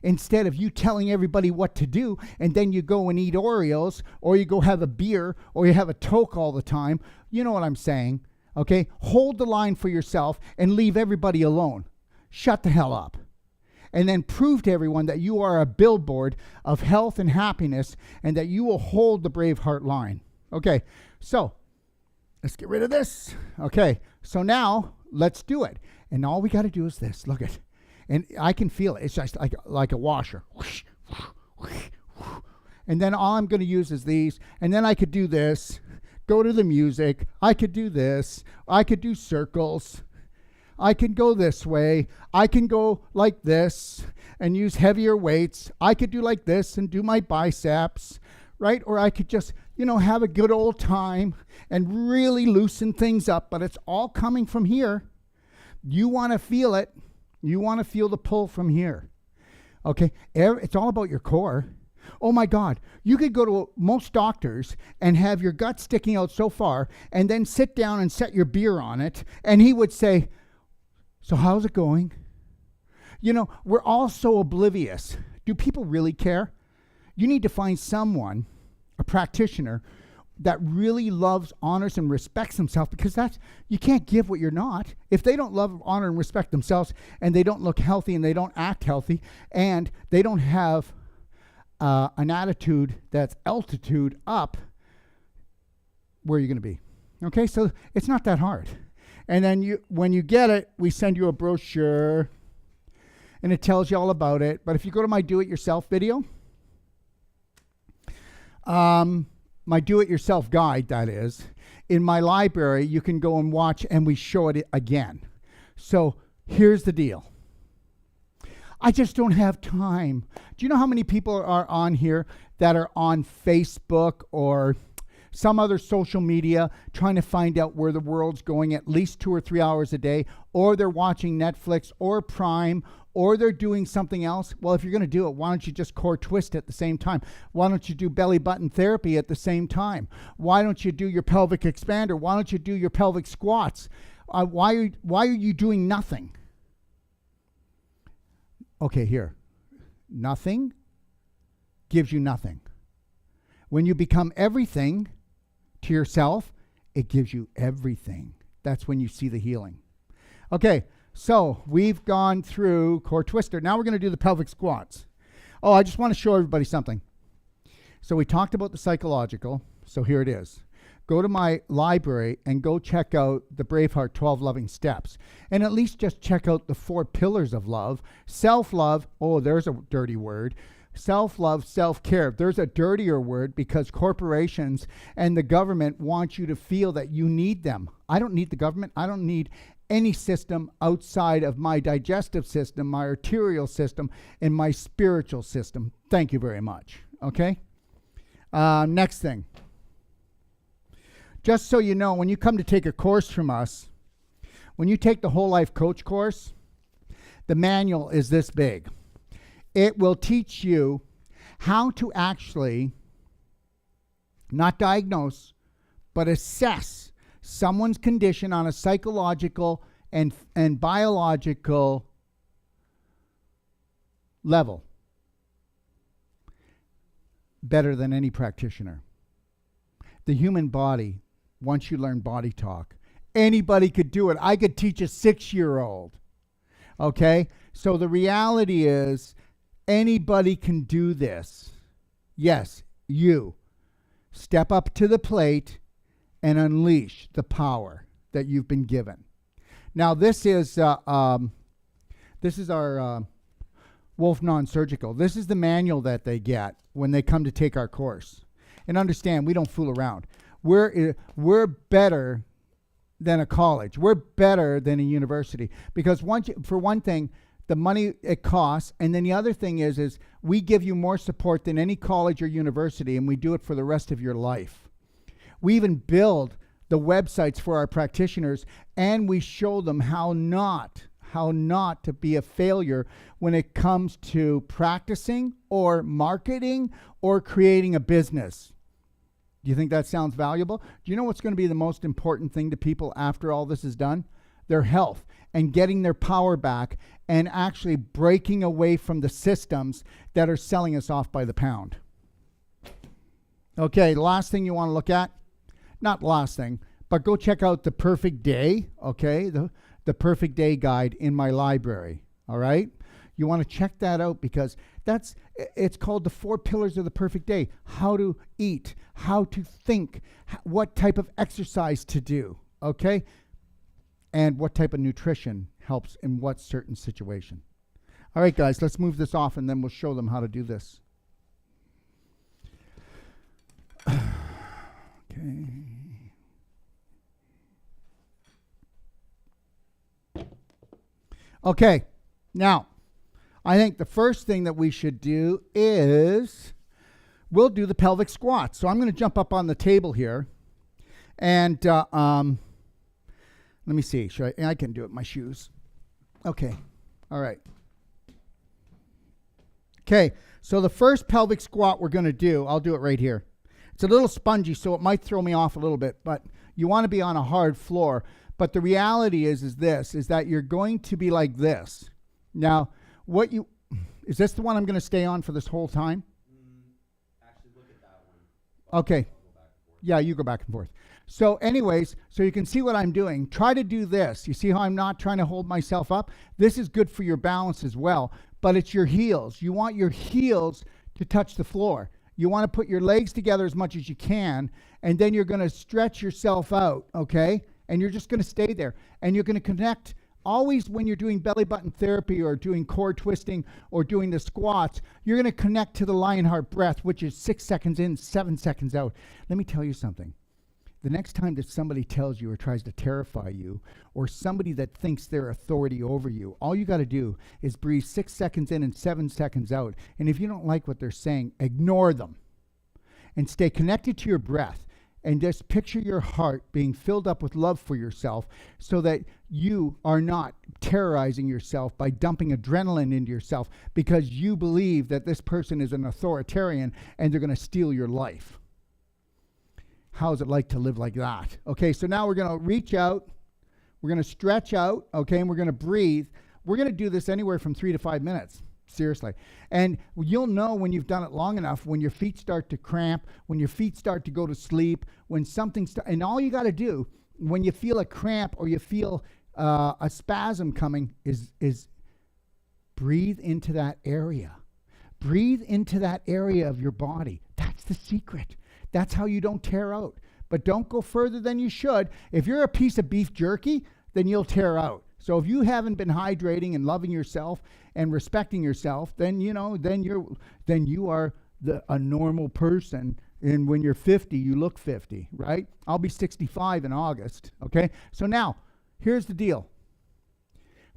Instead of you telling everybody what to do, and then you go and eat Oreos, or you go have a beer, or you have a toke all the time. You know what I'm saying, okay? Hold the line for yourself and leave everybody alone. Shut the hell up. And then prove to everyone that you are a billboard of health and happiness, and that you will hold the Braveheart line. Okay, so let's get rid of this. Okay, so now let's do it. And all we got to do is this. Look at, and I can feel it. It's just like a washer. And then all I'm going to use is these. And then I could do this. Go to the music. I could do this. I could do circles. I can go this way. I can go like this and use heavier weights. I could do like this and do my biceps, right? Or I could just, have a good old time and really loosen things up. But it's all coming from here. You want to feel it. You want to feel the pull from here. Okay? It's all about your core. Oh my God, you could go to most doctors and have your gut sticking out so far and then sit down and set your beer on it. And he would say, so how's it going? We're all so oblivious. Do people really care? You need to find someone, a practitioner, that really loves, honors, and respects himself, because you can't give what you're not. If they don't love, honor, and respect themselves, and they don't look healthy, and they don't act healthy, and they don't have an attitude that's altitude up, where are you going to be? Okay, so it's not that hard. And then when you get it, we send you a brochure, and it tells you all about it. But if you go to my do-it-yourself video, my do-it-yourself guide, that is, in my library, you can go and watch, and we show it again. So here's the deal. I just don't have time. Do you know how many people are on here that are on Facebook or some other social media trying to find out where the world's going at least 2 or 3 hours a day, or they're watching Netflix or Prime, or they're doing something else? Well, if you're going to do it, why don't you just core twist at the same time? Why don't you do belly button therapy at the same time? Why don't you do your pelvic expander? Why don't you do your pelvic squats? Why are you doing nothing? Okay, here. Nothing gives you nothing. When you become everything to yourself, it gives you everything. That's when you see the healing. Okay, so we've gone through core twister. Now we're going to do the pelvic squats. Oh, I just want to show everybody something. So we talked about the psychological. So here it is. Go to my library and go check out the Braveheart 12 Loving Steps. And at least just check out the 4 pillars of love. Self-love. Oh, there's a dirty word. Self-love, self-care. There's a dirtier word, because corporations and the government want you to feel that you need them. I don't need the government. I don't need any system outside of my digestive system, my arterial system, and my spiritual system. Thank you very much. Okay? Next thing. Just so you know, when you come to take a course from us, when you take the Whole Life Coach course, the manual is this big. It will teach you how to actually not diagnose, but assess someone's condition on a psychological and biological level better than any practitioner. The human body, once you learn body talk, anybody could do it. I could teach a 6-year-old. Okay? So the reality is, anybody can do this. Yes, you. Step up to the plate and unleash the power that you've been given. Now, this is our Wolf Non-Surgical. This is the manual that they get when they come to take our course. And understand, we don't fool around. We're better than a college. We're better than a university, because for one thing, the money it costs, and then the other thing is we give you more support than any college or university, and we do it for the rest of your life. We even build the websites for our practitioners, and we show them how not to be a failure when it comes to practicing or marketing or creating a business. Do you think that sounds valuable? Do you know what's going to be the most important thing to people after all this is done? Their health, and getting their power back, and actually breaking away from the systems that are selling us off by the pound. Okay, the last thing you want to look at, not last thing, but go check out the Perfect Day, okay? The Perfect Day guide in my library, all right? You want to check that out, because it's called the 4 pillars of the perfect day. How to eat, how to think, what type of exercise to do, okay? and what type of nutrition helps in what certain situation. All right, guys, let's move this off and then we'll show them how to do this. Okay. Okay, now, I think the first thing that we should do is we'll do the pelvic squats. So I'm going to jump up on the table here. And let me see. I can do it in my shoes. Okay. All right. Okay, so the first pelvic squat we're going to do, I'll do it right here. It's a little spongy, so it might throw me off a little bit, but you want to be on a hard floor. But the reality is that you're going to be like this. Now, is this the one I'm going to stay on for this whole time? Actually, look at that one. Okay. Yeah, you go back and forth. So anyways, so you can see what I'm doing. Try to do this. You see how I'm not trying to hold myself up? This is good for your balance as well, but it's your heels. You want your heels to touch the floor. You want to put your legs together as much as you can, and then you're going to stretch yourself out, okay? And you're just going to stay there. And you're going to connect. Always when you're doing belly button therapy or doing core twisting or doing the squats, you're going to connect to the Lionheart breath, which is 6 seconds in, 7 seconds out. Let me tell you something. The next time that somebody tells you or tries to terrify you, or somebody that thinks they're authority over you, all you got to do is breathe 6 seconds in and 7 seconds out. And if you don't like what they're saying, ignore them and stay connected to your breath. And just picture your heart being filled up with love for yourself so that you are not terrorizing yourself by dumping adrenaline into yourself because you believe that this person is an authoritarian and they're going to steal your life. How is it like to live like that? Okay, so now we're going to reach out. We're going to stretch out, okay, and we're going to breathe. We're going to do this anywhere from 3 to 5 minutes. Seriously. And you'll know when you've done it long enough, when your feet start to cramp, when your feet start to go to sleep, when something, and all you got to do when you feel a cramp or you feel a spasm coming is breathe into that area. Breathe into that area of your body. That's the secret. That's how you don't tear out. But don't go further than you should. If you're a piece of beef jerky, then you'll tear out. So if you haven't been hydrating and loving yourself and respecting yourself, then you are a normal person. And when you're 50, you look 50, right? I'll be 65 in August, okay? So now, here's the deal.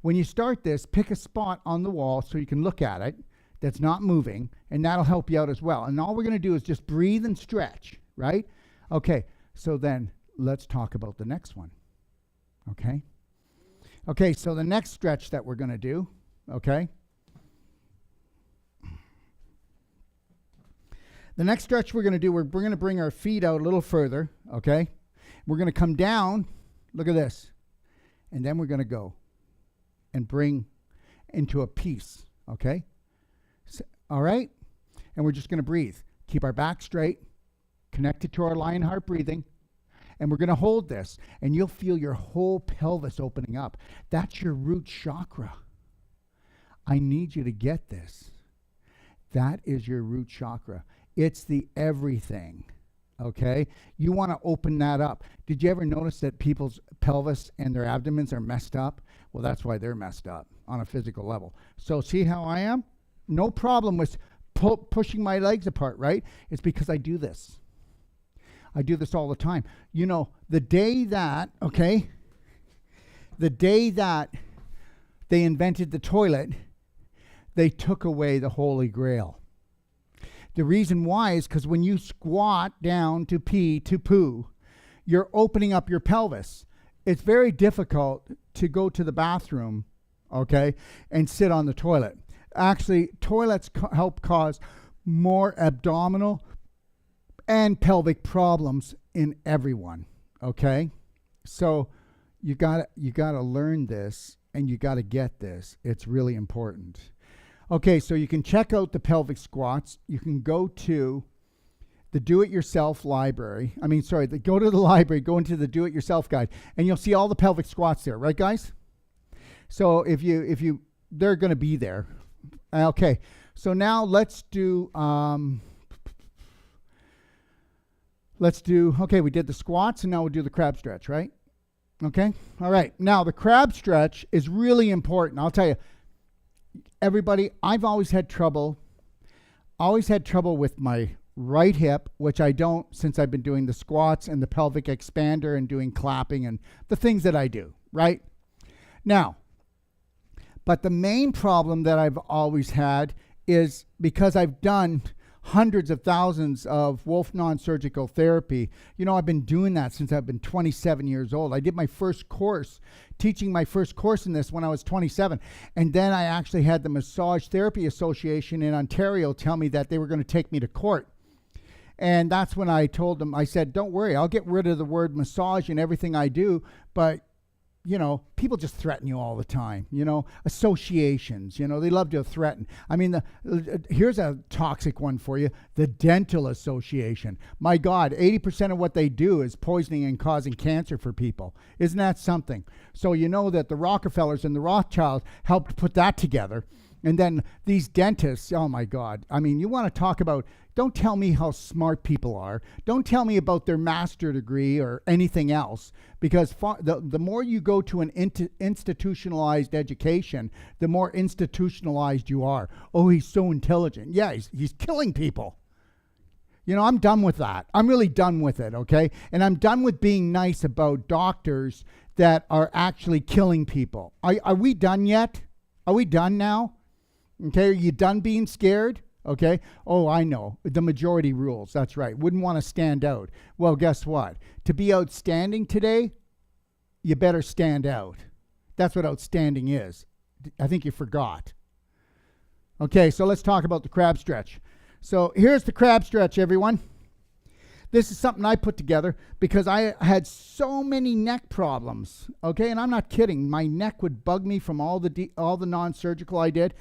When you start this, pick a spot on the wall so you can look at it that's not moving, and that'll help you out as well. And all we're going to do is just breathe and stretch, right? Okay, so then let's talk about the next one, okay? Okay, so the next stretch that we're going to do, okay? The next stretch we're going to do, we're going to bring our feet out a little further, okay? We're going to come down, look at this, and then we're going to go and bring into a piece, okay? So, all right? And we're just going to breathe. Keep our back straight, connected to our Lionheart breathing, and we're going to hold this, and you'll feel your whole pelvis opening up. That's your root chakra. I need you to get this. That is your root chakra. It's the everything, okay? You want to open that up. Did you ever notice that people's pelvis and their abdomens are messed up? Well, that's why they're messed up on a physical level. So see how I am? No problem with pushing my legs apart, right? It's because I do this. I do this all the time. You know, the day that they invented the toilet, they took away the Holy Grail. The reason why is because when you squat down to pee, to poo, you're opening up your pelvis. It's very difficult to go to the bathroom, okay, and sit on the toilet. Actually, toilets help cause more abdominal and pelvic problems in everyone, okay? So you gotta learn this, and you gotta get this. It's really important. Okay, so you can check out the pelvic squats. You can go to the do-it-yourself library. Go to the library, go into the do-it-yourself guide, and you'll see all the pelvic squats there, right, guys? So if you, they're going to be there. Okay, so now let's do, okay, we did the squats, and now we'll do the crab stretch, right? Okay? All right. Now, the crab stretch is really important. I'll tell you, everybody, I've always had trouble with my right hip, which I don't since I've been doing the squats and the pelvic expander and doing clapping and the things that I do, right? Now, but the main problem that I've always had is because I've done hundreds of thousands of Wolf non-surgical therapy. You know, I've been doing that since I've been 27 years old. I did my first course, teaching my first course in this when I was 27. And then I actually had the Massage Therapy Association in Ontario tell me that they were going to take me to court. And that's when I told them, I said, don't worry, I'll get rid of the word massage in everything I do, but you know, people just threaten you all the time, you know, associations, you know, they love to threaten. I mean, here's a toxic one for you, the Dental Association. My God, 80% of what they do is poisoning and causing cancer for people. Isn't that something? So you know that the Rockefellers and the Rothschilds helped put that together. And then these dentists, oh my God. I mean, you want to talk about, don't tell me how smart people are. Don't tell me about their master degree or anything else, because the more you go to an institutionalized education, the more institutionalized you are. Oh, he's so intelligent. Yeah, he's killing people. You know, I'm done with that. I'm really done with it, okay? And I'm done with being nice about doctors that are actually killing people. Are we done yet? Are we done now? Okay, are you done being scared? Okay. Oh, I know. The majority rules. That's right. Wouldn't want to stand out. Well, guess what? To be outstanding today, you better stand out. That's what outstanding is. I think you forgot. Okay, so let's talk about the crab stretch. So here's the crab stretch, everyone. This is something I put together because I had so many neck problems. Okay, and I'm not kidding. My neck would bug me from all the non-surgical I did.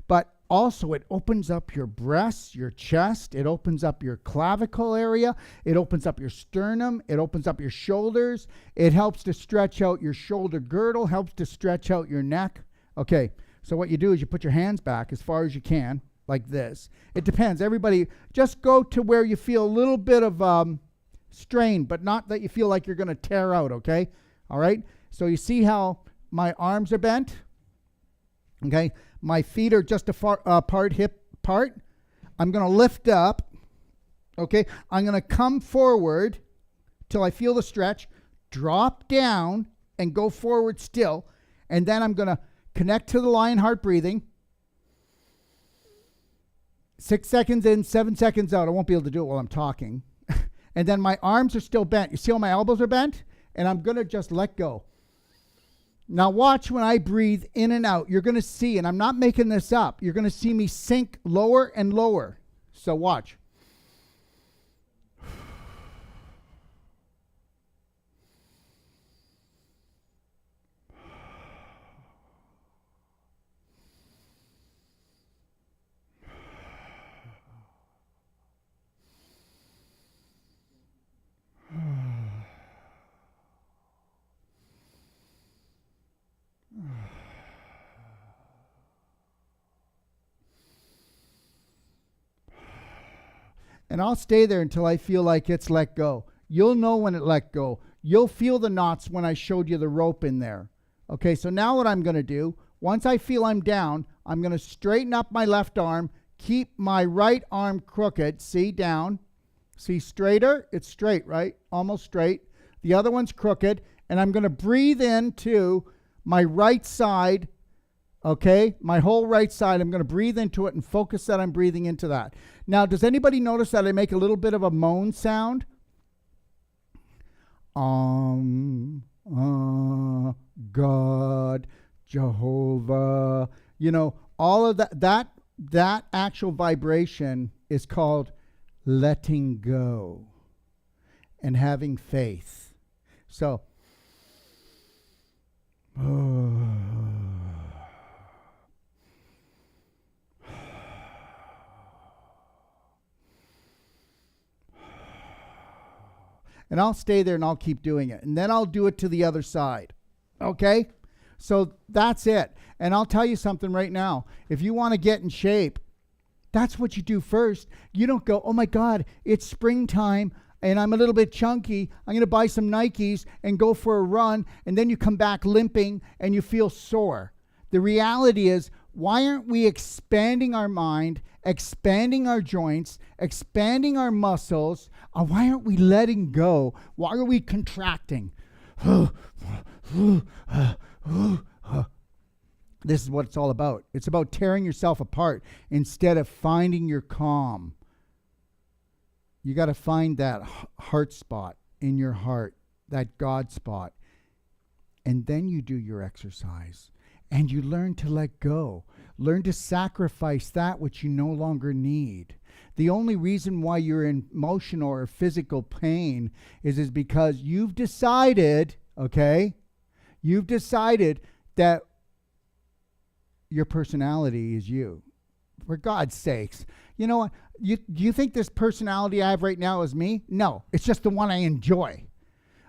But also, it opens up your breasts, your chest. It opens up your clavicle area. It opens up your sternum. It opens up your shoulders. It helps to stretch out your shoulder girdle, helps to stretch out your neck. Okay, so what you do is you put your hands back as far as you can, like this. It depends. Everybody, just go to where you feel a little bit of strain, but not that you feel like you're going to tear out, okay? All right? So you see how my arms are bent? Okay? My feet are just hip part. I'm going to lift up. Okay. I'm going to come forward till I feel the stretch, drop down and go forward still. And then I'm going to connect to the lion heart breathing. 6 seconds in, 7 seconds out. I won't be able to do it while I'm talking. And then my arms are still bent. You see how my elbows are bent? And I'm going to just let go. Now watch when I breathe in and out. You're going to see, and I'm not making this up, you're going to see me sink lower and lower. So watch. And I'll stay there until I feel like it's let go. You'll know when it let go. You'll feel the knots when I showed you the rope in there. Okay, so now what I'm going to do, once I feel I'm down, I'm going to straighten up my left arm, keep my right arm crooked. See, down. See, straighter? It's straight, right? Almost straight. The other one's crooked. And I'm going to breathe into my right side. Okay, my whole right side, I'm going to breathe into it and focus that I'm breathing into that. Now, does anybody notice that I make a little bit of a moan sound? God, Jehovah. You know, all of that actual vibration is called letting go and having faith. So, and I'll stay there and I'll keep doing it. And then I'll do it to the other side. Okay? So that's it. And I'll tell you something right now. If you want to get in shape, that's what you do first. You don't go, oh my God, it's springtime. and I'm a little bit chunky, I'm going to buy some Nikes and go for a run, and then you come back limping and you feel sore. The reality is, why aren't we expanding our mind, expanding our joints, expanding our muscles? Why aren't we letting go? Why are we contracting? This is what it's all about. It's about tearing yourself apart instead of finding your calm. You got to find that heart spot in your heart, that God spot. And then you do your exercise. And you learn to let go. Learn to sacrifice that which you no longer need. The only reason why you're in emotional or physical pain is because you've decided, okay? You've decided that your personality is you. For God's sakes. You know what? Do you think this personality I have right now is me? No. It's just the one I enjoy.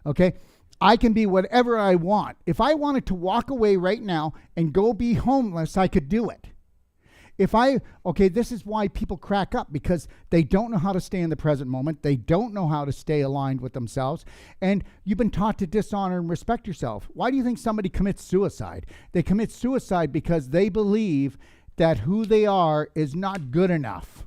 Okay? I can be whatever I want. If I wanted to walk away right now and go be homeless, I could do it. This is why people crack up, because they don't know how to stay in the present moment. They don't know how to stay aligned with themselves. And you've been taught to dishonor and respect yourself. Why do you think somebody commits suicide? They commit suicide because they believe that who they are is not good enough.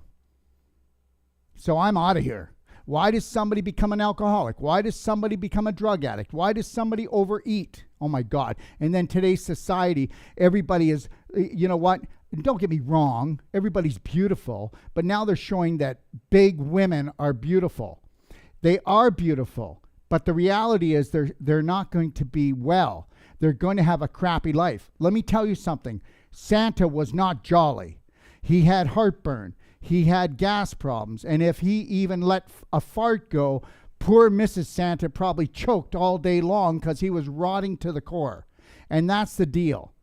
So I'm out of here. Why does somebody become an alcoholic? Why does somebody become a drug addict? Why does somebody overeat? Oh my God. And then today's society, everybody is, you know what? Don't get me wrong. Everybody's beautiful. But now they're showing that big women are beautiful. They are beautiful. But the reality is they're not going to be well. They're going to have a crappy life. Let me tell you something. Santa was not jolly. He had heartburn. He had gas problems, and if he even let a fart go, poor Mrs. Santa probably choked all day long because he was rotting to the core. And that's the deal.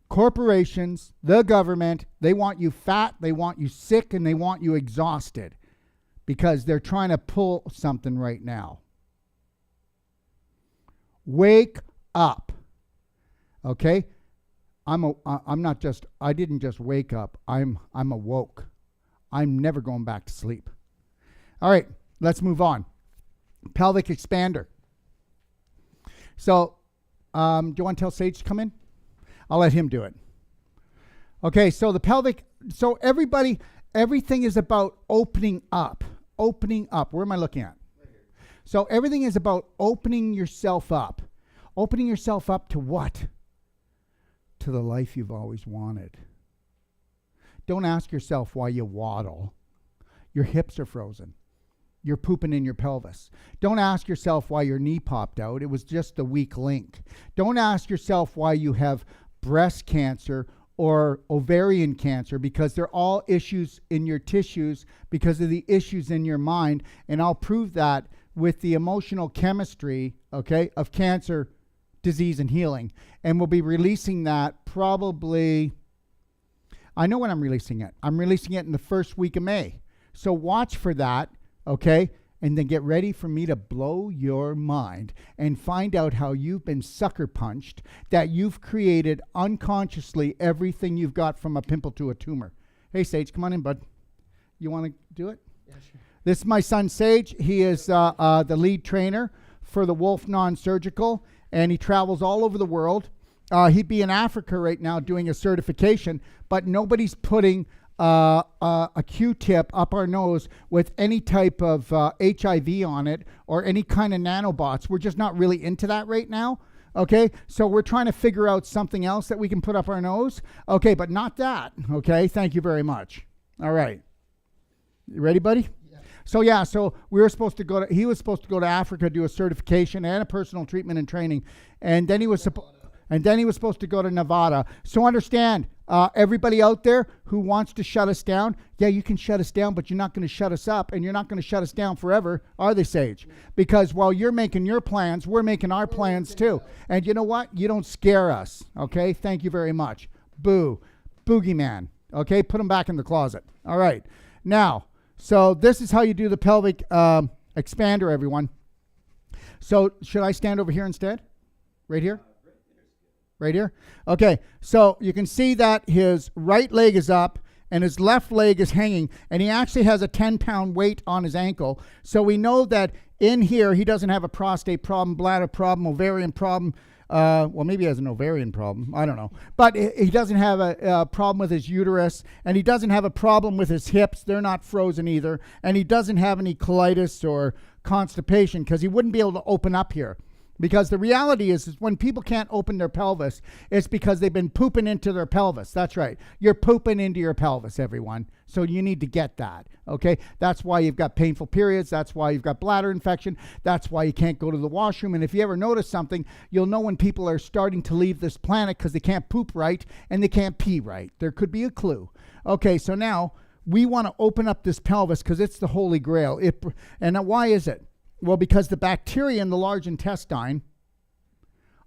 Corporations, the government, they want you fat, they want you sick, and they want you exhausted because they're trying to pull something right now. Wake up. Okay? I didn't just wake up. I'm awoke. I'm never going back to sleep. All right, let's move on. Pelvic expander. So, do you want to tell Sage to come in? I'll let him do it. Okay, so the pelvic, so everything is about opening up. Opening up. Where am I looking at? Right here. So everything is about opening yourself up. Opening yourself up to what? To the life you've always wanted. Don't ask yourself why you waddle. Your hips are frozen. You're pooping in your pelvis. Don't ask yourself why your knee popped out. It was just the weak link. Don't ask yourself why you have breast cancer or ovarian cancer, because they're all issues in your tissues because of the issues in your mind. And I'll prove that with the emotional chemistry, okay, of cancer, disease, and healing. And we'll be releasing that probably, I know when I'm releasing it. I'm releasing it in the first week of May. So watch for that, okay? And then get ready for me to blow your mind and find out how you've been sucker punched, that you've created unconsciously everything you've got from a pimple to a tumor. Hey, Sage, come on in, bud. You want to do it? Yeah, sure. This is my son, Sage. He is the lead trainer for the Wolf Non-Surgical, and he travels all over the world. He'd be in Africa right now doing a certification, but nobody's putting a Q-tip up our nose with any type of HIV on it or any kind of nanobots. We're just not really into that right now. Okay, so we're trying to figure out something else that we can put up our nose. Okay, but not that. Okay, thank you very much. All right. You ready, buddy? Yeah. So we were supposed to go to, he was supposed to go to Africa, do a certification and a personal treatment and training. And then he was supposed to go to Nevada. So understand, everybody out there who wants to shut us down, yeah, you can shut us down, but you're not going to shut us up, and you're not going to shut us down forever, are they, Sage? Because while you're making your plans, we're making our plans too. And you know what? You don't scare us, okay? Thank you very much. Boo. Boogeyman. Okay? Put him back in the closet. All right. Now, so this is how you do the pelvic expander, everyone. So should I stand over here instead? Right here? Right here? Okay, so you can see that his right leg is up and his left leg is hanging, and he actually has a 10-pound weight on his ankle. So we know that in here he doesn't have a prostate problem, bladder problem, ovarian problem. Well, maybe he has an ovarian problem. I don't know. But he doesn't have a problem with his uterus, and he doesn't have a problem with his hips. They're not frozen either. And he doesn't have any colitis or constipation because he wouldn't be able to open up here. Because the reality is when people can't open their pelvis, it's because they've been pooping into their pelvis. That's right. You're pooping into your pelvis, everyone. So you need to get that, okay? That's why you've got painful periods. That's why you've got bladder infection. That's why you can't go to the washroom. And if you ever notice something, you'll know when people are starting to leave this planet because they can't poop right and they can't pee right. There could be a clue. Okay, so now we want to open up this pelvis because it's the holy grail. And why is it? Well, because the bacteria in the large intestine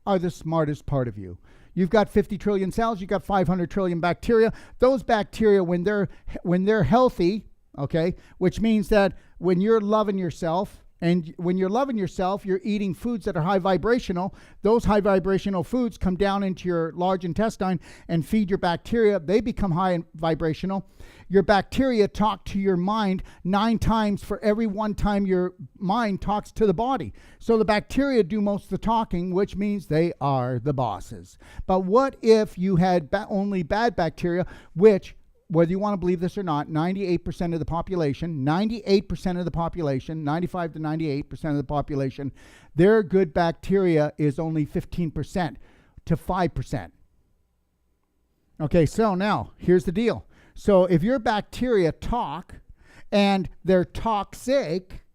are the smartest part of you. You've got 50 trillion cells. You've got 500 trillion bacteria. Those bacteria, when they're healthy, okay, which means that when you're loving yourself, and when you're loving yourself, you're eating foods that are high vibrational. Those high vibrational foods come down into your large intestine and feed your bacteria. They become high vibrational. Your bacteria talk to your mind 9 times for every 1 time your mind talks to the body. So the bacteria do most of the talking, which means they are the bosses. But what if you had only bad bacteria, which, whether you want to believe this or not, 98% of the population, 98% of the population, 95 to 98% of the population, their good bacteria is only 15% to 5%. Okay, so now, here's the deal. So if your bacteria talk and they're toxic,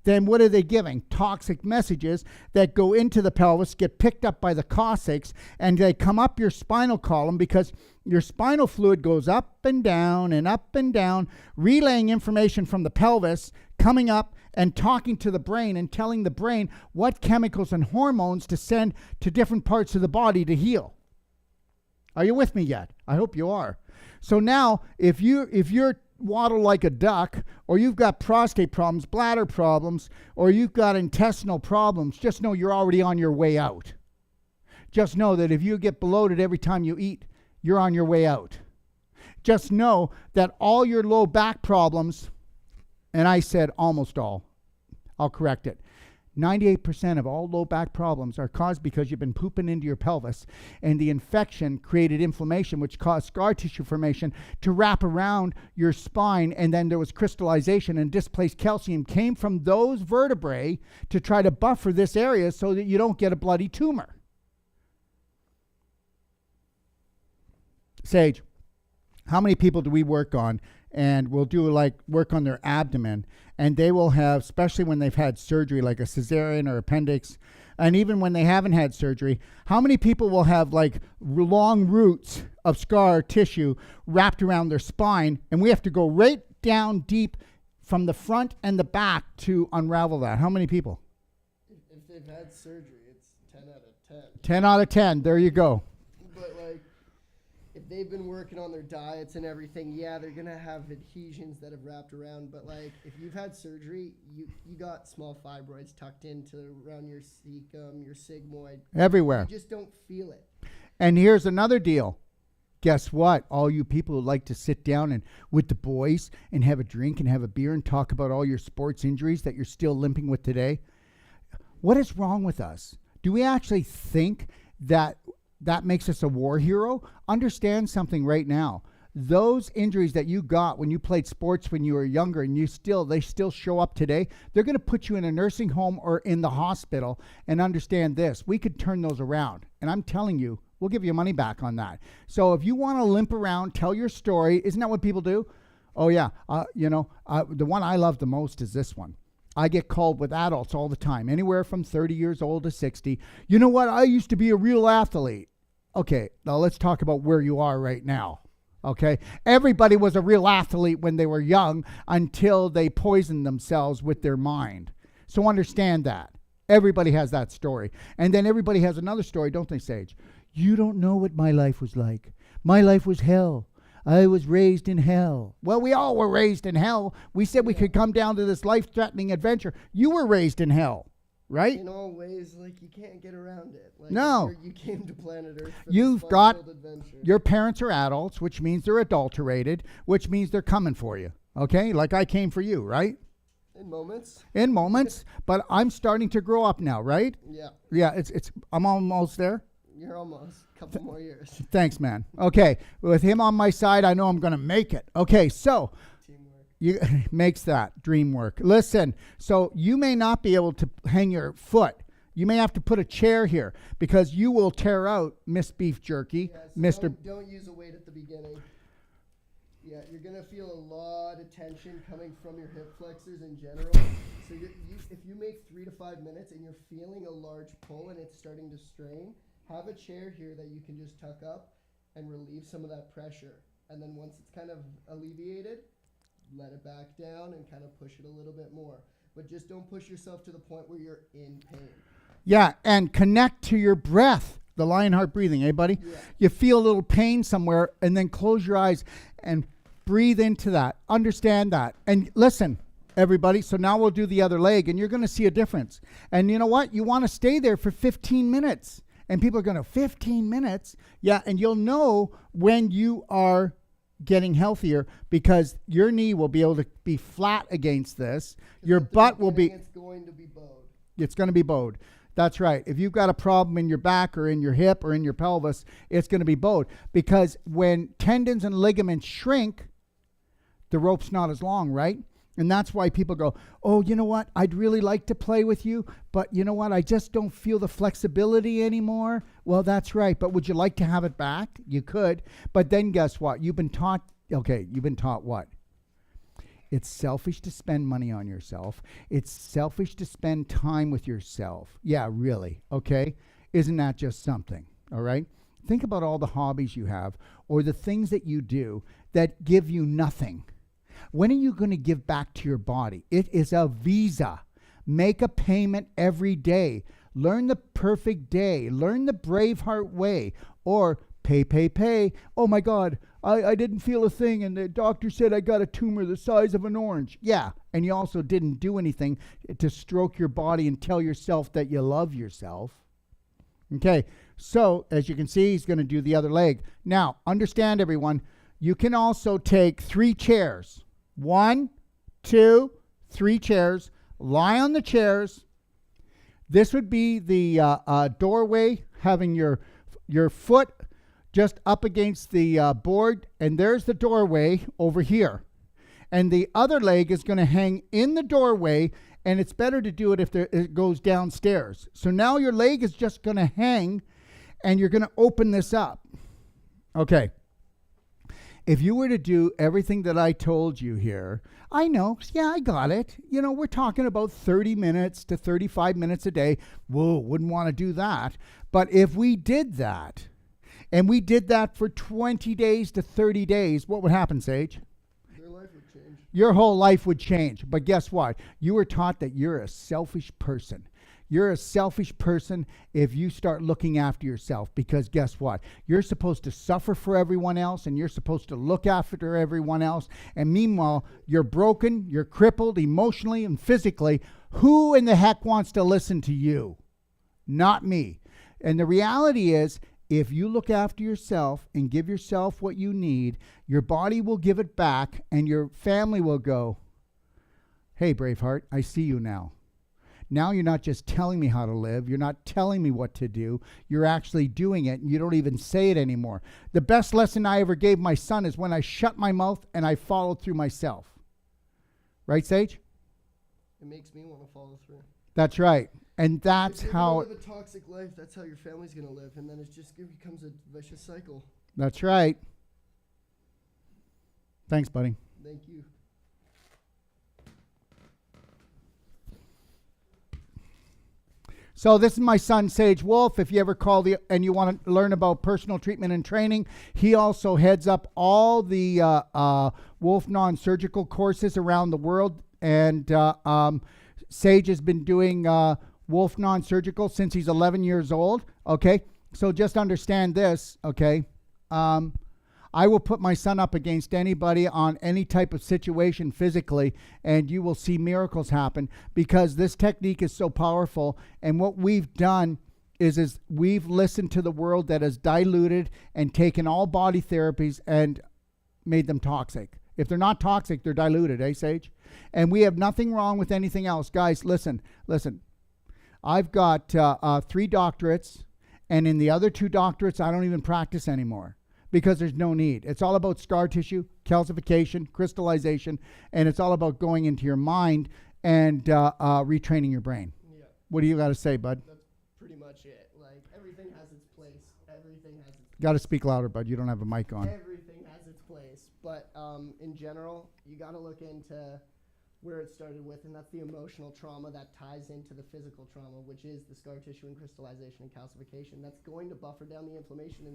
then what are they giving? Toxic messages that go into the pelvis, get picked up by the coccyx, and they come up your spinal column because your spinal fluid goes up and down, relaying information from the pelvis, coming up and talking to the brain and telling the brain what chemicals and hormones to send to different parts of the body to heal. Are you with me yet? I hope you are. So now, if you're waddle like a duck, or you've got prostate problems, bladder problems, or you've got intestinal problems, just know you're already on your way out. Just know that if you get bloated every time you eat, you're on your way out. Just know that all your low back problems, and I said almost all, I'll correct it, 98% of all low back problems are caused because you've been pooping into your pelvis, and the infection created inflammation, which caused scar tissue formation to wrap around your spine, and then there was crystallization, and displaced calcium came from those vertebrae to try to buffer this area so that you don't get a bloody tumor. Sage, how many people do we work on? And we'll do like work on their abdomen, and they will have, especially when they've had surgery like a cesarean or appendix, and even when they haven't had surgery, how many people will have like long roots of scar tissue wrapped around their spine, and we have to go right down deep from the front and the back to unravel that? How many people? If they've had surgery, it's 10 out of 10. 10 out of 10. There you go. But like, if they've been working on their diets and everything, yeah, they're gonna have adhesions that have wrapped around. But like, if you've had surgery, you got small fibroids tucked into around your cecum, your sigmoid, Everywhere. You just don't feel it. And here's another deal. Guess what? All you people who like to sit down and with the boys and have a drink and have a beer and talk about all your sports injuries that you're still limping with today. What is wrong with us? Do we actually think that makes us a war hero? Understand something right now. Those injuries that you got when you played sports when you were younger and they still show up today, they're going to put you in a nursing home or in the hospital. And understand this, we could turn those around. And I'm telling you, we'll give you money back on that. So if you want to limp around, tell your story. Isn't that what people do? Oh yeah, the one I love the most is this one. I get called with adults all the time, anywhere from 30 years old to 60. You know what? I used to be a real athlete. Okay, now let's talk about where you are right now. Okay, everybody was a real athlete when they were young until they poisoned themselves with their mind. So understand that. Everybody has that story. And then everybody has another story, don't they, Sage? You don't know what my life was like. My life was hell. I was raised in hell. Well, we all were raised in hell. We said we could come down to this life-threatening adventure. You were raised in hell, right? In all ways, like, you can't get around it. Like, No. you came to planet Earth for You've this got fun-filled adventure. your parents are adults, which means they're adulterated, which means they're coming for you. Okay? Like I came for you, right? In moments. In moments, but I'm starting to grow up now, right? Yeah. Yeah, I'm almost there. You're almost. A couple more years. Thanks, man. Okay, with him on my side, I know I'm going to make it. Okay, so Teamwork. you makes that dream work. Listen, so you may not be able to hang your foot. You may have to put a chair here because you will tear out Miss Beef Jerky, Yeah, so Mr. Don't use a weight at the beginning. Yeah, you're going to feel a lot of tension coming from your hip flexors in general. So if you make 3 to 5 minutes and you're feeling a large pull and it's starting to strain, have a chair here that you can just tuck up and relieve some of that pressure. And then once it's kind of alleviated, let it back down and kind of push it a little bit more. But just don't push yourself to the point where you're in pain. Yeah, and connect to your breath, the Lionheart breathing, buddy? Yeah. You feel a little pain somewhere, and then close your eyes and breathe into that. Understand that. And listen, everybody, so now we'll do the other leg, and you're going to see a difference. And you know what? You want to stay there for 15 minutes. And people are going to, 15 minutes? Yeah, and you'll know when you are getting healthier because your knee will be able to be flat against this. Your At the butt will be... beginning, It's going to be bowed. It's going to be bowed. That's right. If you've got a problem in your back or in your hip or in your pelvis, it's going to be bowed. Because when tendons and ligaments shrink, the rope's not as long, right? And that's why people go, oh, you know what? I'd really like to play with you, but you know what? I just don't feel the flexibility anymore. Well, that's right. But would you like to have it back? You could. But then guess what? You've been taught what? It's selfish to spend money on yourself. It's selfish to spend time with yourself. Yeah, really. Okay? Isn't that just something? All right? Think about all the hobbies you have or the things that you do that give you nothing. When are you going to give back to your body? It is a visa. Make a payment every day. Learn the perfect day. Learn the Braveheart way. Or pay. Oh my God, I didn't feel a thing and the doctor said I got a tumor the size of an orange. Yeah, and you also didn't do anything to stroke your body and tell yourself that you love yourself. Okay, so as you can see, he's going to do the other leg. Now, understand everyone, you can also take 3 chairs. 1, 2, 3 chairs. Lie on the chairs. This would be the doorway, having your foot just up against the board, and there's the doorway over here. And the other leg is going to hang in the doorway, and it's better to do it if it goes downstairs. So now your leg is just going to hang, and you're going to open this up. Okay. If you were to do everything that I told you here, I know, yeah, I got it. You know, we're talking about 30 minutes to 35 minutes a day. Whoa, wouldn't want to do that. But if we did that, and we did that for 20 days to 30 days, what would happen, Sage? Your life would change. Your whole life would change. But guess what? You were taught that you're a selfish person. You're a selfish person if you start looking after yourself, because guess what? You're supposed to suffer for everyone else and you're supposed to look after everyone else. And meanwhile, you're broken, you're crippled emotionally and physically. Who in the heck wants to listen to you? Not me. And the reality is, if you look after yourself and give yourself what you need, your body will give it back and your family will go, hey, Braveheart, I see you now. Now you're not just telling me how to live. You're not telling me what to do. You're actually doing it, and you don't even say it anymore. The best lesson I ever gave my son is when I shut my mouth and I followed through myself. Right, Sage? It makes me want to follow through. That's right. And that's If you're how... gonna live a toxic life, that's how your family's going to live, and then it becomes a vicious cycle. That's right. Thanks, buddy. Thank you. So this is my son, Sage Wolf. If you ever call and you want to learn about personal treatment and training, he also heads up all the Wolf non-surgical courses around the world. And Sage has been doing Wolf non-surgical since he's 11 years old. Okay, so just understand this. Okay, I will put my son up against anybody on any type of situation physically, and you will see miracles happen because this technique is so powerful. And what we've done is we've listened to the world that has diluted and taken all body therapies and made them toxic. If they're not toxic, they're diluted, eh, Sage? And we have nothing wrong with anything else. Guys, listen. I've got 3 doctorates, and in the other 2 doctorates, I don't even practice anymore because there's no need. It's all about scar tissue, calcification, crystallization, and it's all about going into your mind and retraining your brain. Yeah. What do you got to say, bud? That's pretty much it. Like, everything has its place. Everything has its Got to speak louder, bud. You don't have a mic on. Everything has its place. But in general, you got to look into where it started with, and that's the emotional trauma that ties into the physical trauma, which is the scar tissue and crystallization and calcification. That's going to buffer down the inflammation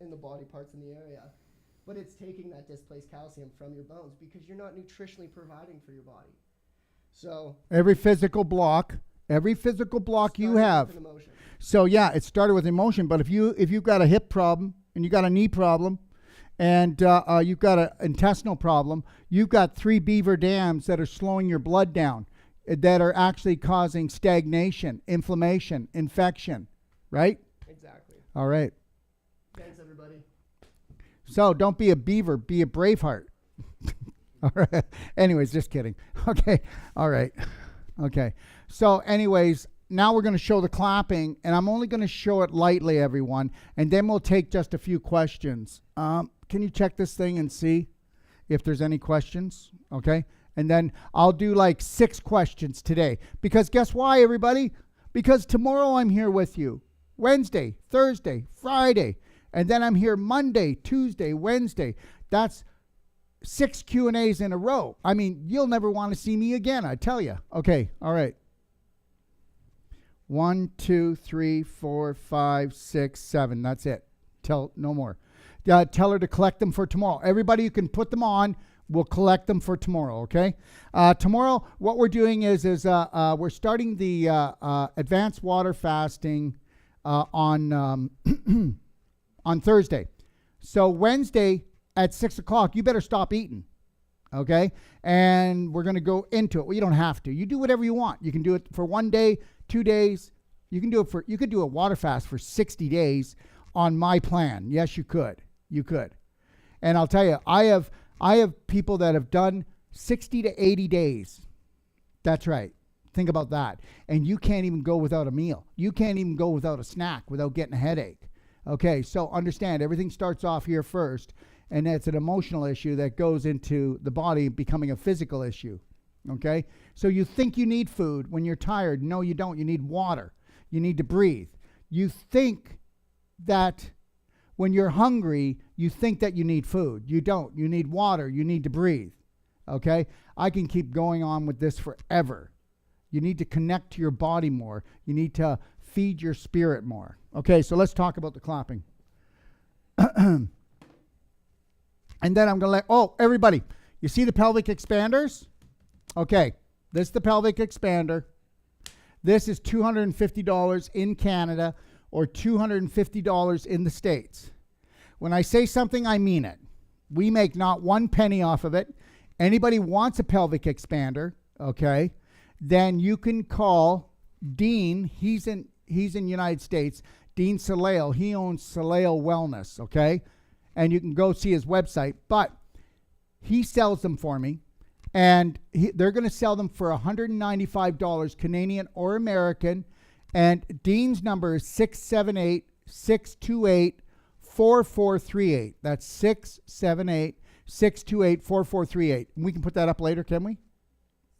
in the body parts in the area. But it's taking that displaced calcium from your bones because you're not nutritionally providing for your body. So Every physical block you have. with an emotion. So yeah, it started with emotion, but if you've got a hip problem and you got a knee problem and you've got an intestinal problem, you've got 3 beaver dams that are slowing your blood down, that are actually causing stagnation, inflammation, infection, right? Exactly. All right. Thanks, everybody. So don't be a beaver, be a braveheart. All right. Anyways, just kidding. Okay. All right. Okay. So anyways, now we're going to show the clapping, and I'm only going to show it lightly, everyone, and then we'll take just a few questions. Can you check this thing and see if there's any questions? Okay. And then I'll do like 6 questions today. Because guess why, everybody? Because tomorrow I'm here with you. Wednesday, Thursday, Friday. And then I'm here Monday, Tuesday, Wednesday. That's 6 Q&As in a row. I mean, you'll never want to see me again, I tell you. Okay. All right. 1, 2, 3, 4, 5, 6, 7. That's it. No more. Tell her to collect them for tomorrow. Everybody, you can put them on. We'll collect them for tomorrow, okay? Tomorrow, what we're doing is we're starting the advanced water fasting on on Thursday. So Wednesday at 6 o'clock, you better stop eating, okay? And we're going to go into it. Well, you don't have to. You do whatever you want. You can do it for 1 day, 2 days. You can do a water fast for 60 days on my plan. Yes, you could. You could. And I'll tell you, I have people that have done 60 to 80 days. That's right. Think about that. And you can't even go without a meal. You can't even go without a snack without getting a headache. Okay, so understand, everything starts off here first, and it's an emotional issue that goes into the body becoming a physical issue. Okay? So you think you need food when you're tired. No, you don't. You need water. You need to breathe. You think that when you're hungry, you think that you need food. You don't. You need water. You need to breathe. Okay? I can keep going on with this forever. You need to connect to your body more. You need to feed your spirit more. Okay, so let's talk about the clapping. And then I'm going to everybody, you see the pelvic expanders? Okay, this is the pelvic expander. This is $250 in Canada or $250 in the States. When I say something, I mean it. We make not 1 penny off of it. Anybody wants a pelvic expander, okay, then you can call Dean. He's in United States. Dean Saleo. He owns Saleo Wellness, okay? And you can go see his website. But he sells them for me. And they're going to sell them for $195 Canadian or American. And Dean's number is 678-628-4438. That's 678-628-4438. And we can put that up later, can we?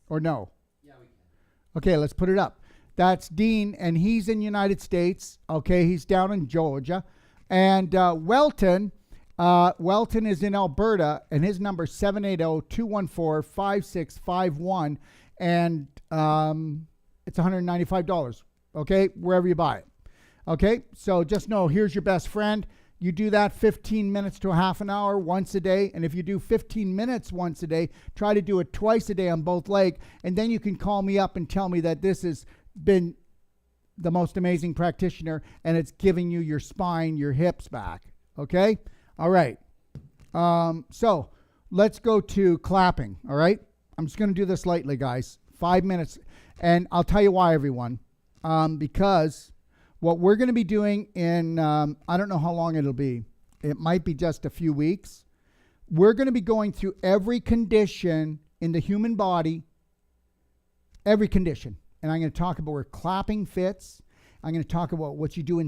Or no? Yeah, we can. Okay, let's put it up. That's Dean, and he's in the United States. Okay, he's down in Georgia. And Welton is in Alberta, and his number is 780-214-5651. And it's $195, okay, wherever you buy it. Okay, so just know, here's your best friend. You do that 15 minutes to a half an hour once a day. And if you do 15 minutes once a day, try to do it twice a day on both legs. And then you can call me up and tell me that this has been the most amazing practitioner and it's giving you your spine, your hips back. Okay? All right. So let's go to clapping. All right. I'm just going to do this lightly, guys. 5 minutes. And I'll tell you why, everyone. Because what we're going to be doing in, I don't know how long it'll be. It might be just a few weeks. We're going to be going through every condition in the human body, every condition. And I'm going to talk about where clapping fits. I'm going to talk about what you do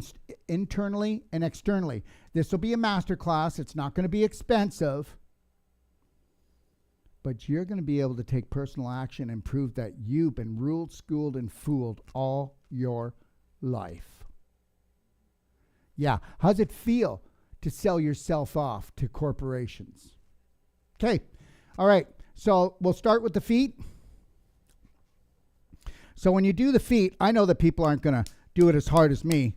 internally and externally. This will be a master class. It's not going to be expensive. But you're going to be able to take personal action and prove that you've been ruled, schooled, and fooled all your life. Yeah. How's it feel to sell yourself off to corporations? Okay. All right. So we'll start with the feet. So when you do the feet, I know that people aren't going to do it as hard as me,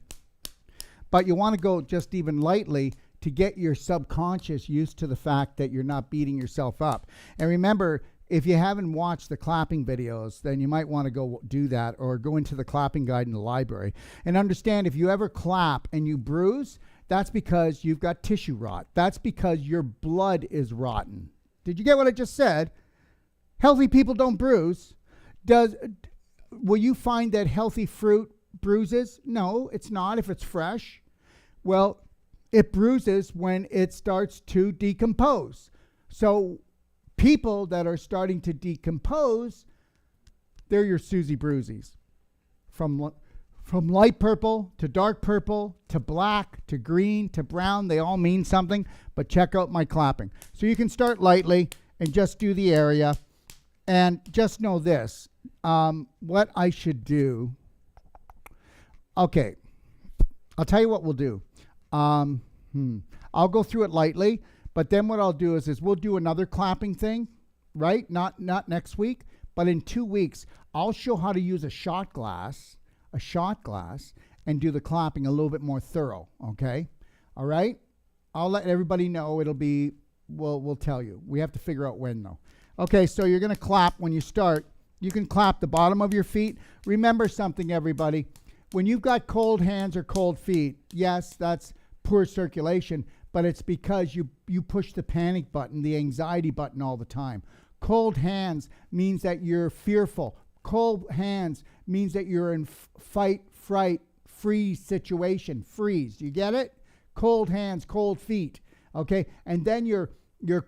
but you want to go just even lightly to get your subconscious used to the fact that you're not beating yourself up. And remember, if you haven't watched the clapping videos, then you might want to go do that or go into the clapping guide in the library. And understand, if you ever clap and you bruise, that's because you've got tissue rot. That's because your blood is rotten. Did you get what I just said? Healthy people don't bruise. Will you find that healthy fruit bruises? No, it's not if it's fresh. Well, it bruises when it starts to decompose. So people that are starting to decompose, they're your Susie Bruisies. From light purple to dark purple to black to green to brown, they all mean something, but check out my clapping. So you can start lightly and just do the area. And just know this, what I should do. Okay, I'll tell you what we'll do. I'll go through it lightly, but then what I'll do is we'll do another clapping thing, right? Not next week, but in 2 weeks, I'll show how to use a shot glass, and do the clapping a little bit more thorough, okay? All right? I'll let everybody know. We'll tell you. We have to figure out when, though. Okay, so you're going to clap when you start. You can clap the bottom of your feet. Remember something, everybody. When you've got cold hands or cold feet, yes, that's poor circulation, but it's because you push the panic button, the anxiety button all the time. Cold hands means that you're fearful. Cold hands means that you're in fight, fright, freeze situation. Freeze. You get it? Cold hands, cold feet. Okay? And then your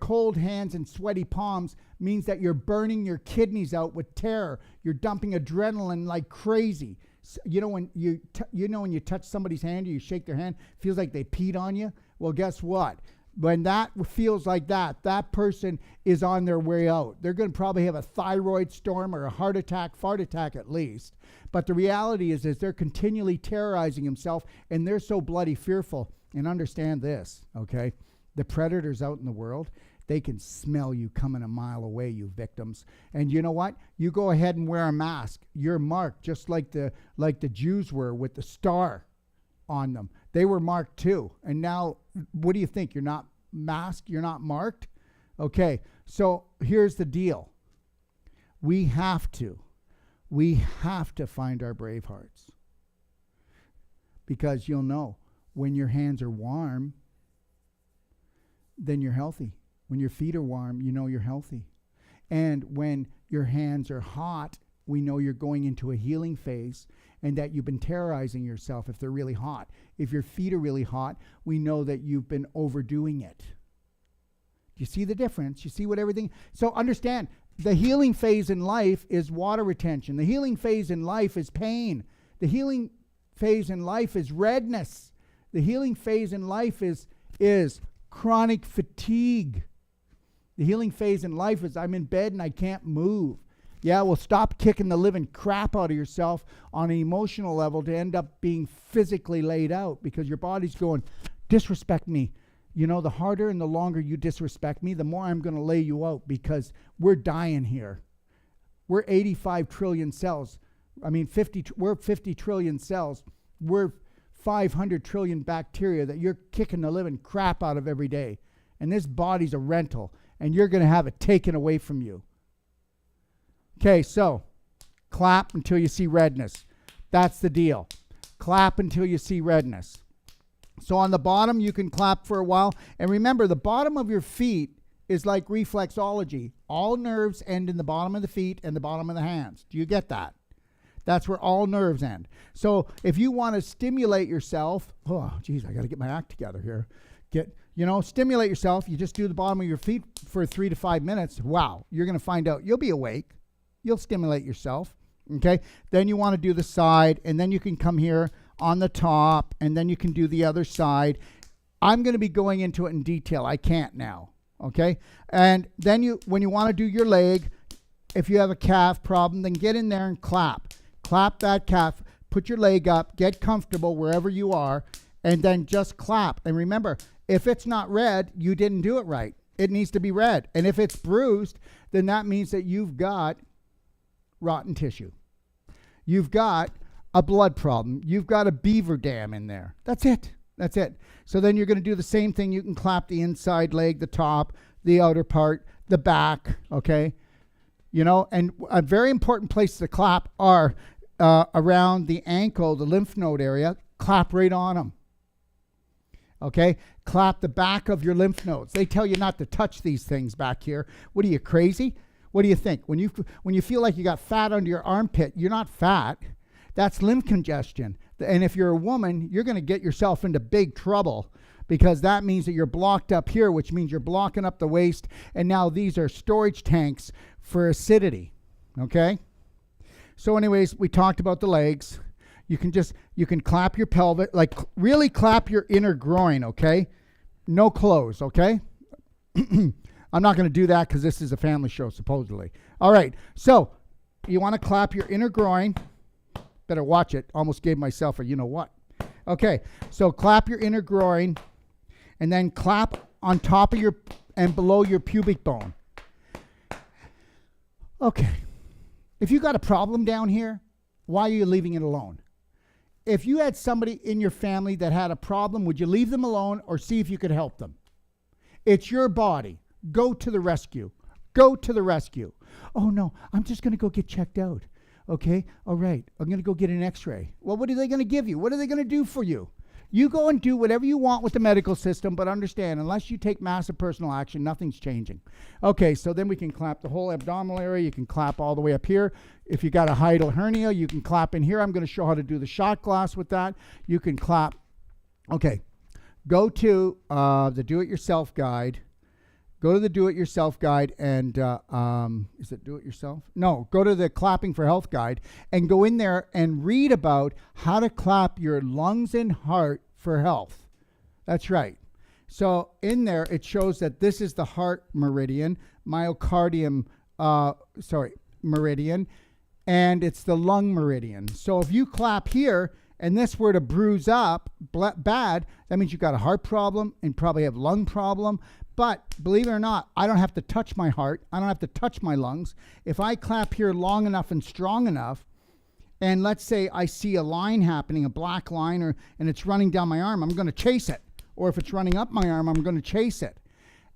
cold hands and sweaty palms means that you're burning your kidneys out with terror. You're dumping adrenaline like crazy. You know when when you touch somebody's hand or you shake their hand, it feels like they peed on you? Well, guess what? When that feels like that person is on their way out. They're going to probably have a thyroid storm or a heart attack, fart attack at least. But the reality is they're continually terrorizing themselves, and they're so bloody fearful. And understand this, okay? The predators out in the world, they can smell you coming a mile away, you victims. And you know what? You go ahead and wear a mask. You're marked just like the Jews were with the star on them. They were marked too. And now, what do you think? You're not masked? You're not marked? Okay, so here's the deal. We have to find our brave hearts. Because you'll know, when your hands are warm, then you're healthy. When your feet are warm, you know you're healthy. And when your hands are hot, we know you're going into a healing phase and that you've been terrorizing yourself if they're really hot. If your feet are really hot, we know that you've been overdoing it. You see the difference? You see what everything... So understand, the healing phase in life is water retention. The healing phase in life is pain. The healing phase in life is redness. The healing phase in life is chronic fatigue. The healing phase in life is I'm in bed and I can't move. Yeah, well, stop kicking the living crap out of yourself on an emotional level to end up being physically laid out because your body's going, disrespect me. You know, the harder and the longer you disrespect me, the more I'm going to lay you out because we're dying here. We're 85 trillion cells. I mean, we're 50 trillion cells. We're 500 trillion bacteria that you're kicking the living crap out of every day. And this body's a rental, and you're going to have it taken away from you. Okay, so clap until you see redness. That's the deal. Clap until you see redness. So on the bottom, you can clap for a while. And remember, the bottom of your feet is like reflexology. All nerves end in the bottom of the feet and the bottom of the hands. Do you get that? That's where all nerves end. So if you want to stimulate yourself, oh, geez, I got to get my act together here. Stimulate yourself. You just do the bottom of your feet for 3 to 5 minutes. Wow, you're going to find out you'll be awake. You'll stimulate yourself. Okay. Then you want to do the side, and then you can come here on the top, and then you can do the other side. I'm going to be going into it in detail. I can't now. Okay. And then when you want to do your leg, if you have a calf problem, then get in there and clap. Clap that calf, put your leg up, get comfortable wherever you are, and then just clap. And remember, if it's not red, you didn't do it right. It needs to be red. And if it's bruised, then that means that you've got rotten tissue. You've got a blood problem. You've got a beaver dam in there. That's it. That's it. So then you're going to do the same thing. You can clap the inside leg, the top, the outer part, the back, okay? And a very important place to clap are around the ankle, the lymph node area. Clap right on them. Okay? Clap the back of your lymph nodes. They tell you not to touch these things back here. What are you, crazy? What do you think? When you feel like you got fat under your armpit, you're not fat. That's lymph congestion. And if you're a woman, you're going to get yourself into big trouble, because that means that you're blocked up here, which means you're blocking up the waist. And now these are storage tanks for acidity. Okay? So anyways, we talked about the legs. You can clap your pelvic, like really clap your inner groin, okay? No clothes, okay? I'm not going to do that because this is a family show, supposedly. All right, so you want to clap your inner groin. Better watch it. Almost gave myself a you-know-what. Okay, so clap your inner groin, and then clap on top of and below your pubic bone. Okay. If you got a problem down here, why are you leaving it alone? If you had somebody in your family that had a problem, would you leave them alone or see if you could help them? It's your body. Go to the rescue. Go to the rescue. Oh, no, I'm just going to go get checked out. Okay, all right, I'm going to go get an x-ray. Well, what are they going to give you? What are they going to do for you? You go and do whatever you want with the medical system, but understand, unless you take massive personal action, nothing's changing. Okay, so then we can clap the whole abdominal area. You can clap all the way up here. If you got a hiatal hernia, you can clap in here. I'm going to show how to do the shot glass with that. You can clap. Okay, go to the do-it-yourself guide. Go to the do-it-yourself guide and, is it do-it-yourself? No, go to the Clapping for Health guide and go in there and read about how to clap your lungs and heart for health. That's right. So in there, it shows that this is the heart meridian, meridian, and it's the lung meridian. So if you clap here and this were to bruise up bad, that means you've got a heart problem and probably have lung problem. But believe it or not, I don't have to touch my heart. I don't have to touch my lungs. If I clap here long enough and strong enough, and let's say I see a line happening, a black line, and it's running down my arm, I'm going to chase it. Or if it's running up my arm, I'm going to chase it.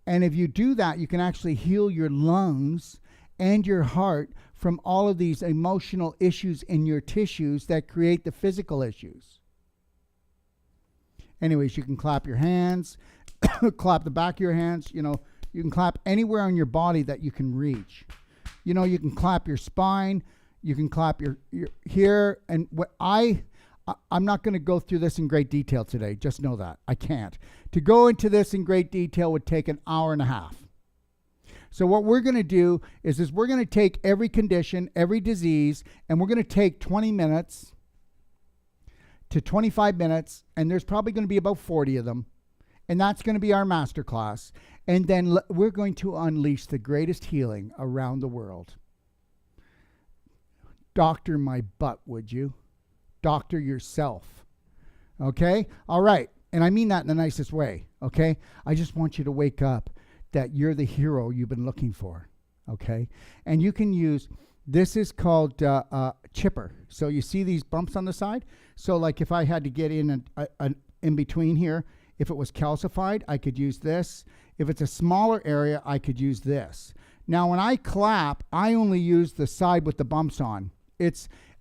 And if you do that, you can actually heal your lungs and your heart from all of these emotional issues in your tissues that create the physical issues. Anyways, you can clap your hands. Clap the back of your hands. You can clap anywhere on your body that you can reach. You can clap your spine. You can clap your here. And I'm not going to go through this in great detail today. Just know that. I can't. To go into this in great detail would take an hour and a half. So what we're going to do is we're going to take every condition, every disease, and we're going to take 20 minutes to 25 minutes, and there's probably going to be about 40 of them. And that's going to be our masterclass. And then we're going to unleash the greatest healing around the world. Doctor my butt, would you? Doctor yourself. Okay? All right. And I mean that in the nicest way. Okay? I just want you to wake up that you're the hero you've been looking for. Okay? And you can use, this is called chipper. So you see these bumps on the side? So like if I had to get in in between here, if it was calcified, I could use this. If it's a smaller area, I could use this. Now, when I clap, I only use the side with the bumps on.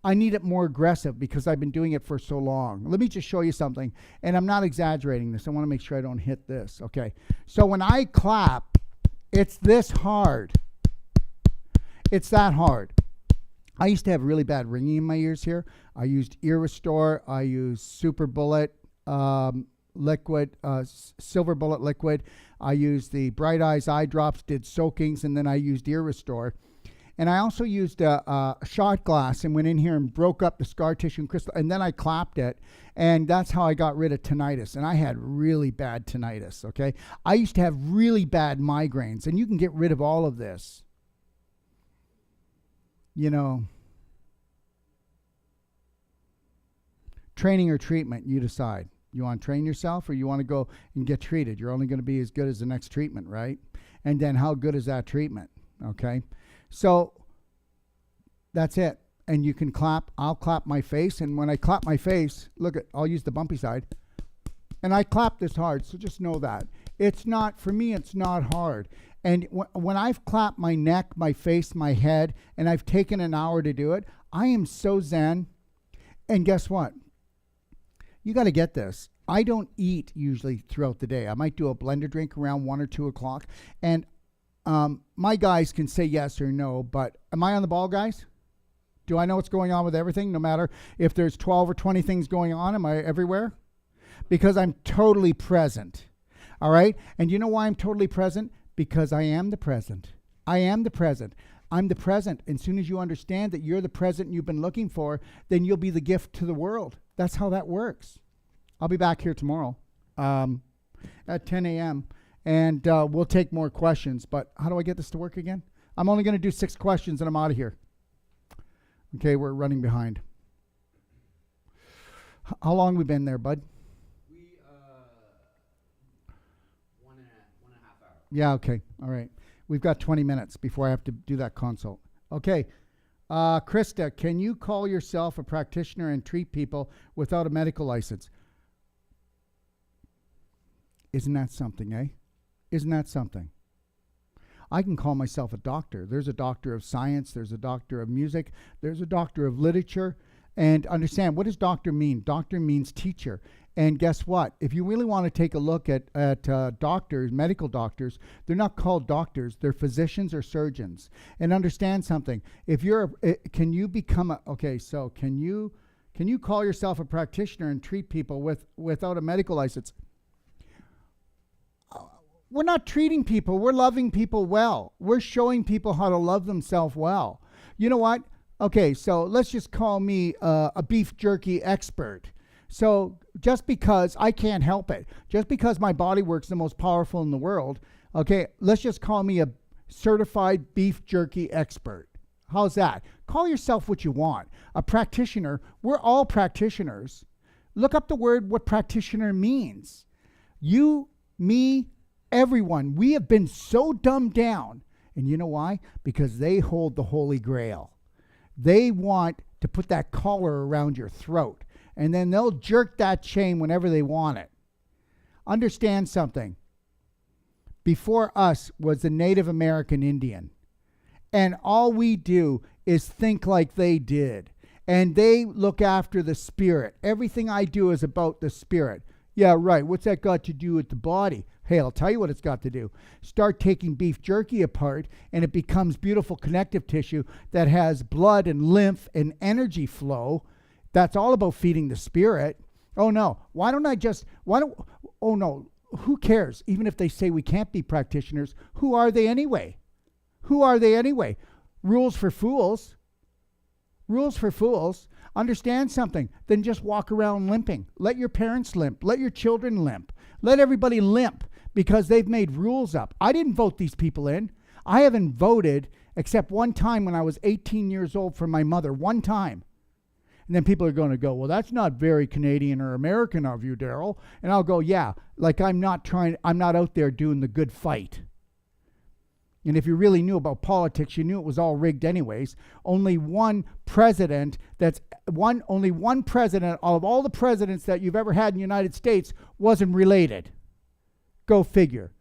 I need it more aggressive because I've been doing it for so long. Let me just show you something. And I'm not exaggerating this. I want to make sure I don't hit this. Okay. So when I clap, it's this hard. It's that hard. I used to have really bad ringing in my ears here. I used Ear Restore. I used Super Bullet liquid, Silver Bullet liquid. I used the Bright Eyes eye drops, did soakings, and then I used Ear Restore. And I also used a shot glass and went in here and broke up the scar tissue and crystal, and then I clapped it, and that's how I got rid of tinnitus. And I had really bad tinnitus, okay? I used to have really bad migraines, and you can get rid of all of this. You know, training or treatment, you decide. You want to train yourself or you want to go and get treated? You're only going to be as good as the next treatment, right? And then how good is that treatment, okay? So that's it. And you can clap. I'll clap my face. And when I clap my face, look, I'll use the bumpy side. And I clap this hard, so just know that. It's not, for me, it's not hard. And when I've clapped my neck, my face, my head, and I've taken an hour to do it, I am so zen. And guess what? You got to get this. I don't eat usually throughout the day. I might do a blender drink around 1 or 2 o'clock. And my guys can say yes or no, but am I on the ball, guys? Do I know what's going on with everything? No matter if there's 12 or 20 things going on, am I everywhere? Because I'm totally present. All right? And you know why I'm totally present? Because I am the present. I am the present. I'm the present. And as soon as you understand that you're the present you've been looking for, then you'll be the gift to the world. That's how that works. I'll be back here tomorrow at 10 a.m. And we'll take more questions. But how do I get this to work again? I'm only going to do 6 questions and I'm out of here. Okay, we're running behind. How long we been there, bud? We, 1.5 hours. Yeah, okay. All right. We've got 20 minutes before I have to do that consult. Okay. Krista, can you call yourself a practitioner and treat people without a medical license? Isn't that something, eh? Isn't that something? I can call myself a doctor. There's a doctor of science. There's a doctor of music. There's a doctor of literature. And understand, what does doctor mean? Doctor means teacher. And guess what? If you really want to take a look at doctors, medical doctors, they're not called doctors. They're physicians or surgeons. And understand something. If you're, can you become a, okay, so can you call yourself a practitioner and treat people without a medical license? We're not treating people. We're loving people well. We're showing people how to love themselves well. You know what? Okay, so let's just call me a beef jerky expert. So just because I can't help it, just because my body works the most powerful in the world, okay, let's just call me a certified beef jerky expert. How's that? Call yourself what you want. A practitioner. We're all practitioners. Look up the word, what practitioner means. You, me, everyone. We have been so dumbed down. And you know why? Because they hold the Holy Grail. They want to put that collar around your throat. And then they'll jerk that chain whenever they want it. Understand something. Before us was the Native American Indian. And all we do is think like they did. And they look after the spirit. Everything I do is about the spirit. Yeah, right. What's that got to do with the body? Hey, I'll tell you what it's got to do. Start taking beef jerky apart, and it becomes beautiful connective tissue that has blood and lymph and energy flow. That's all about feeding the spirit. Oh, no. Oh, no. Who cares? Even if they say we can't be practitioners, who are they anyway? Who are they anyway? Rules for fools. Rules for fools. Understand something. Then just walk around limping. Let your parents limp. Let your children limp. Let everybody limp because they've made rules up. I didn't vote these people in. I haven't voted except one time when I was 18 years old for my mother. One time. And then people are going to go, well, that's not very Canadian or American of you, Daryl. And I'll go, yeah, like I'm not out there doing the good fight. And if you really knew about politics, you knew it was all rigged anyways. Only one president only one president of all the presidents that you've ever had in the United States wasn't related. Go figure.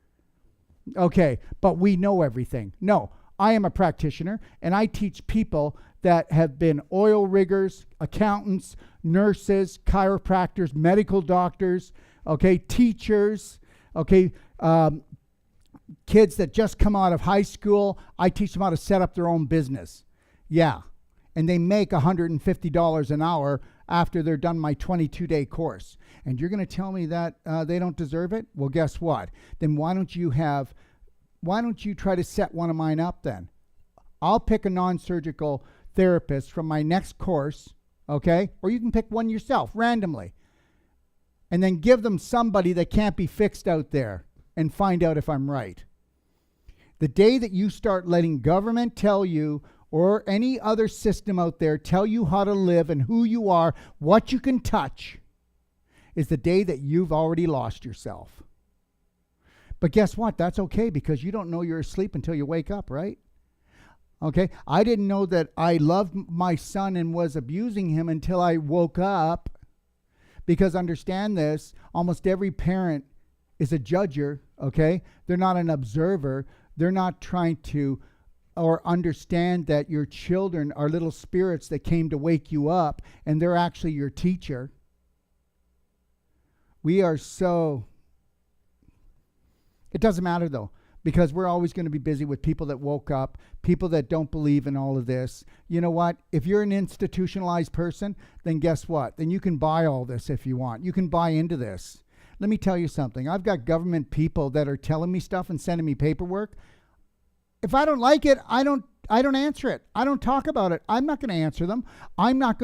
Okay, but we know everything. No, I am a practitioner and I teach people that have been oil riggers, accountants, nurses, chiropractors, medical doctors, okay, teachers, okay, kids that just come out of high school. I teach them how to set up their own business. Yeah. And they make $150 an hour after they're done my 22-day course. And you're going to tell me that they don't deserve it? Well, guess what? Then why don't you try to set one of mine up then? I'll pick a non-surgical therapist from my next course, okay? Or you can pick one yourself randomly. And then give them somebody that can't be fixed out there and find out if I'm right. The day that you start letting government tell you, or any other system out there tell you how to live and who you are, what you can touch, is the day that you've already lost yourself. But guess what? That's okay, because you don't know you're asleep until you wake up, right? Okay? I didn't know that I loved my son and was abusing him until I woke up, because understand this, almost every parent is a judger, okay? They're not an observer. They're not trying to or understand that your children are little spirits that came to wake you up, and they're actually your teacher. We are so... It doesn't matter, though, because we're always going to be busy with people that woke up, people that don't believe in all of this. You know what? If you're an institutionalized person, then guess what? Then you can buy all this if you want. You can buy into this. Let me tell you something. I've got government people that are telling me stuff and sending me paperwork. If I don't like it, I don't answer it. I don't talk about it. I'm not going to answer them. I'm not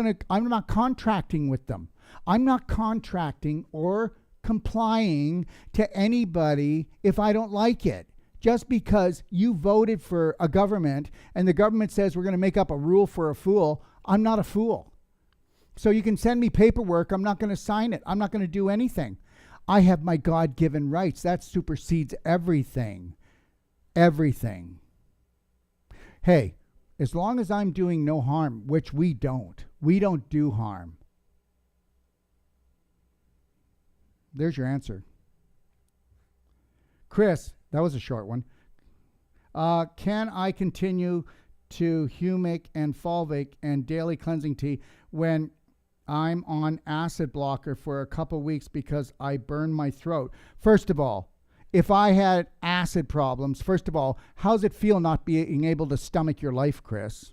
contracting with them. I'm not contracting or complying to anybody if I don't like it. Just because you voted for a government and the government says we're going to make up a rule for a fool, I'm not a fool. So you can send me paperwork. I'm not going to sign it. I'm not going to do anything. I have my God-given rights. That supersedes everything. Everything. Hey, as long as I'm doing no harm, which we don't do harm. There's your answer. Chris, that was a short one. Can I continue to humic and fulvic and daily cleansing tea when I'm on acid blocker for a couple weeks because I burn my throat? First of all, if I had acid problems, first of all, how's it feel not being able to stomach your life, Chris?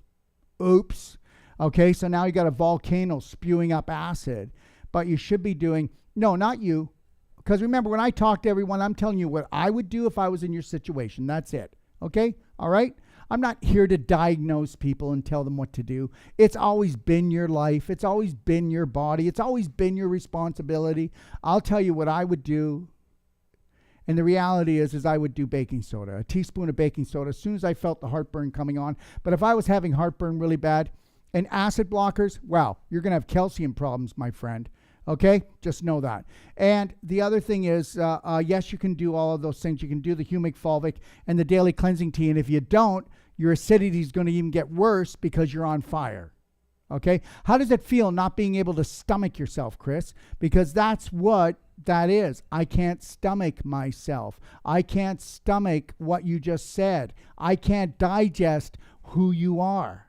Oops. Okay, so now you got a volcano spewing up acid. But you should be doing, no, not you. Because remember, when I talk to everyone, I'm telling you what I would do if I was in your situation. That's it. Okay? All right? I'm not here to diagnose people and tell them what to do. It's always been your life. It's always been your body. It's always been your responsibility. I'll tell you what I would do. And the reality is I would do baking soda, a teaspoon of baking soda as soon as I felt the heartburn coming on. But if I was having heartburn really bad and acid blockers, wow, you're going to have calcium problems, my friend. Okay? Just know that. And the other thing is, yes, you can do all of those things. You can do the humic fulvic and the daily cleansing tea. And if you don't, your acidity is going to even get worse because you're on fire. Okay? How does it feel not being able to stomach yourself, Chris? Because that's what that is. I can't stomach myself. I can't stomach what you just said. I can't digest who you are.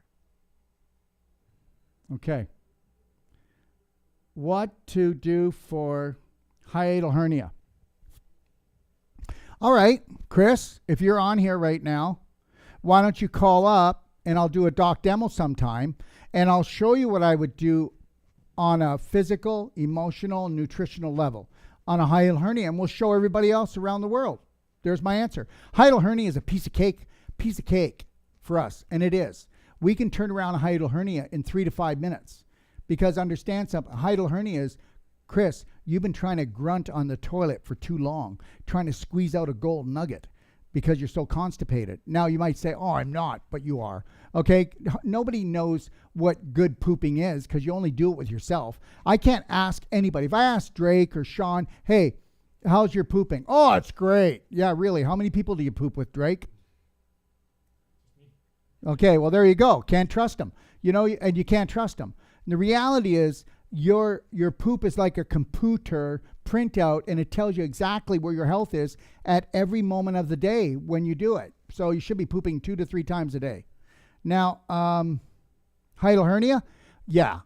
Okay. What to do for hiatal hernia? All right, Chris, if you're on here right now, why don't you call up and I'll do a doc demo sometime and I'll show you what I would do on a physical, emotional, nutritional level on a hiatal hernia, and we'll show everybody else around the world. There's my answer. Hiatal hernia is a piece of cake for us, and it is. We can turn around a hiatal hernia in 3 to 5 minutes because understand something. Hiatal hernia is, Chris, you've been trying to grunt on the toilet for too long, trying to squeeze out a gold nugget because you're so constipated. Now you might say, oh, I'm not, but you are. Okay, nobody knows what good pooping is because you only do it with yourself. I can't ask anybody. If I ask Drake or Sean, hey, how's your pooping? Oh, it's great. Yeah, really. How many people do you poop with, Drake? Okay, well, there you go. Can't trust them. You know, and you can't trust them. And the reality is your poop is like a computer printout, and it tells you exactly where your health is at every moment of the day when you do it. So you should be pooping 2 to 3 times a day. Now, hiatal hernia, yeah,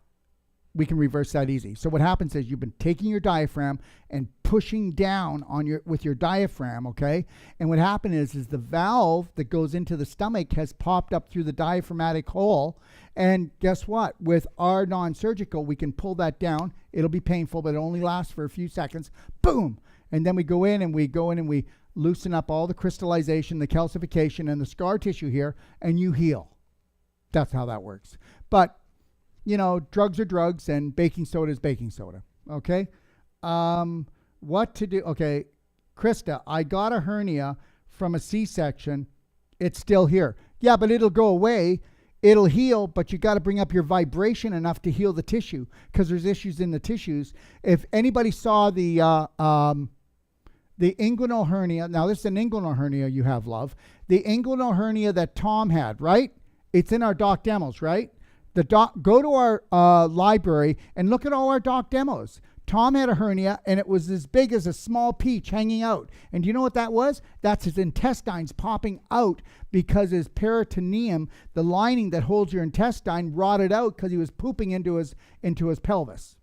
we can reverse that easy. So what happens is you've been taking your diaphragm and pushing down on with your diaphragm, okay? And what happened is the valve that goes into the stomach has popped up through the diaphragmatic hole. And guess what? With our non-surgical, we can pull that down. It'll be painful, but it only lasts for a few seconds. Boom! And then we go in and we loosen up all the crystallization, the calcification, and the scar tissue here, and you heal. That's how that works. But drugs are drugs, and baking soda is baking soda. Okay? What to do? Okay, Krista, I got a hernia from a C-section. It's still here. Yeah, but it'll go away. It'll heal, but you got to bring up your vibration enough to heal the tissue, because there's issues in the tissues. If anybody saw the inguinal hernia, now this is an inguinal hernia you have, love. The inguinal hernia that Tom had, right? It's in our doc demos, right? Go to our library and look at all our doc demos. Tom had a hernia, and it was as big as a small peach hanging out. And do you know what that was? That's his intestines popping out because his peritoneum, the lining that holds your intestine, rotted out because he was pooping into his pelvis.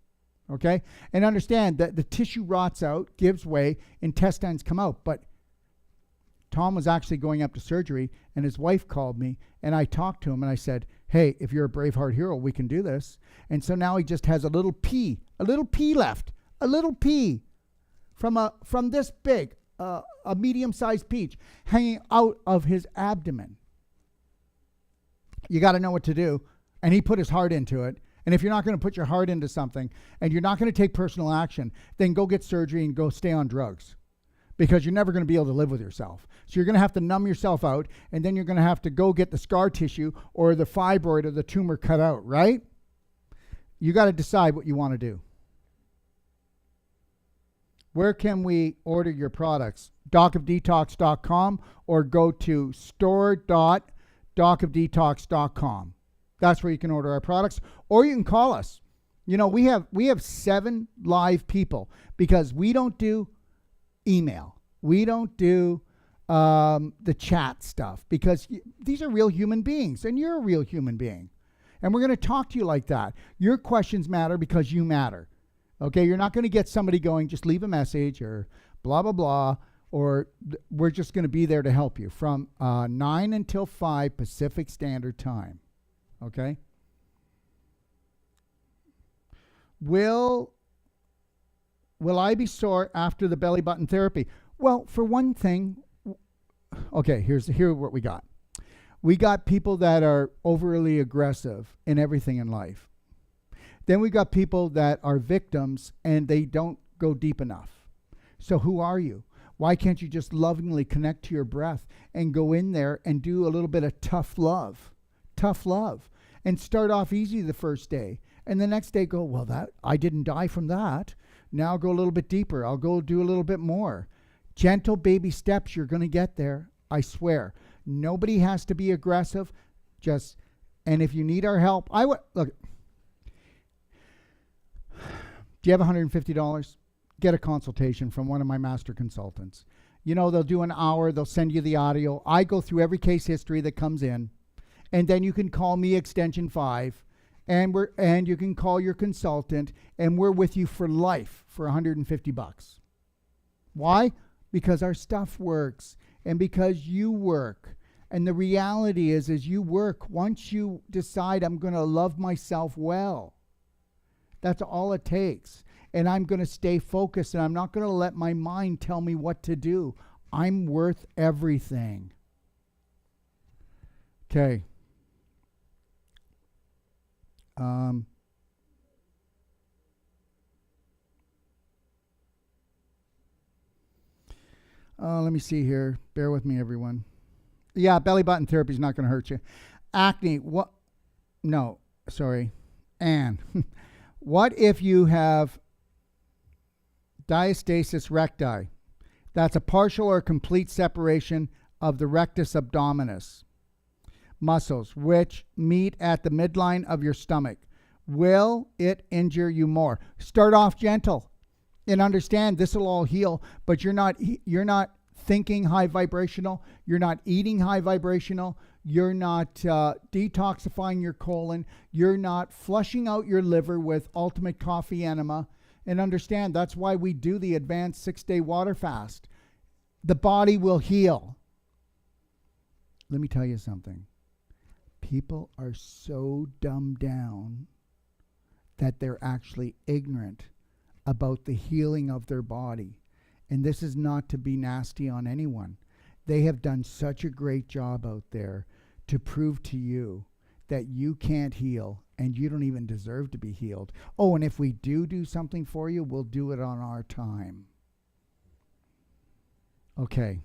Okay? And understand that the tissue rots out, gives way, intestines come out. But Tom was actually going up to surgery, and his wife called me, and I talked to him, and I said, hey, if you're a Braveheart hero, we can do this. And so now he just has a little pea left, a little pea from this big, a medium-sized peach hanging out of his abdomen. You got to know what to do. And he put his heart into it. And if you're not going to put your heart into something and you're not going to take personal action, then go get surgery and go stay on drugs, because you're never going to be able to live with yourself. So you're going to have to numb yourself out, and then you're going to have to go get the scar tissue or the fibroid or the tumor cut out, right? You got to decide what you want to do. Where can we order your products? docofdetox.com, or go to store.docofdetox.com. That's where you can order our products, or you can call us. We have 7 live people, because we don't do email. We don't do the chat stuff, because these are real human beings, and you're a real human being. And we're going to talk to you like that. Your questions matter because you matter. Okay? You're not going to get somebody going, just leave a message or blah, blah, blah, or we're just going to be there to help you from 9 until 5 Pacific Standard Time. Okay? Will I be sore after the belly button therapy? Well, for one thing, okay, here's what we got. We got people that are overly aggressive in everything in life. Then we got people that are victims and they don't go deep enough. So who are you? Why can't you just lovingly connect to your breath and go in there and do a little bit of tough love, and start off easy the first day. And the next day go, well, that I didn't die from that. Now I'll go a little bit deeper. I'll go do a little bit more. Gentle baby steps, you're going to get there. I swear. Nobody has to be aggressive. And if you need our help, look. Do you have $150? Get a consultation from one of my master consultants. They'll do an hour. They'll send you the audio. I go through every case history that comes in. And then you can call me extension 5. And you can call your consultant, and we're with you for life for $150. Why? Because our stuff works, and because you work. And the reality is you work. Once you decide I'm going to love myself well, that's all it takes. And I'm going to stay focused, and I'm not going to let my mind tell me what to do. I'm worth everything. Okay. Let me see here. Bear with me, everyone. Yeah, belly button therapy is not going to hurt you. Acne, what? No, sorry. Anne, what if you have diastasis recti? That's a partial or complete separation of the rectus abdominis muscles, which meet at the midline of your stomach. Will it injure you more? Start off gentle and understand this will all heal, but you're not thinking high vibrational. You're not eating high vibrational. You're not detoxifying your colon. You're not flushing out your liver with ultimate coffee enema. And understand, that's why we do the advanced 6-day water fast. The body will heal. Let me tell you something. People are so dumbed down that they're actually ignorant about the healing of their body. And this is not to be nasty on anyone. They have done such a great job out there to prove to you that you can't heal and you don't even deserve to be healed. Oh, and if we do something for you, we'll do it on our time. Okay.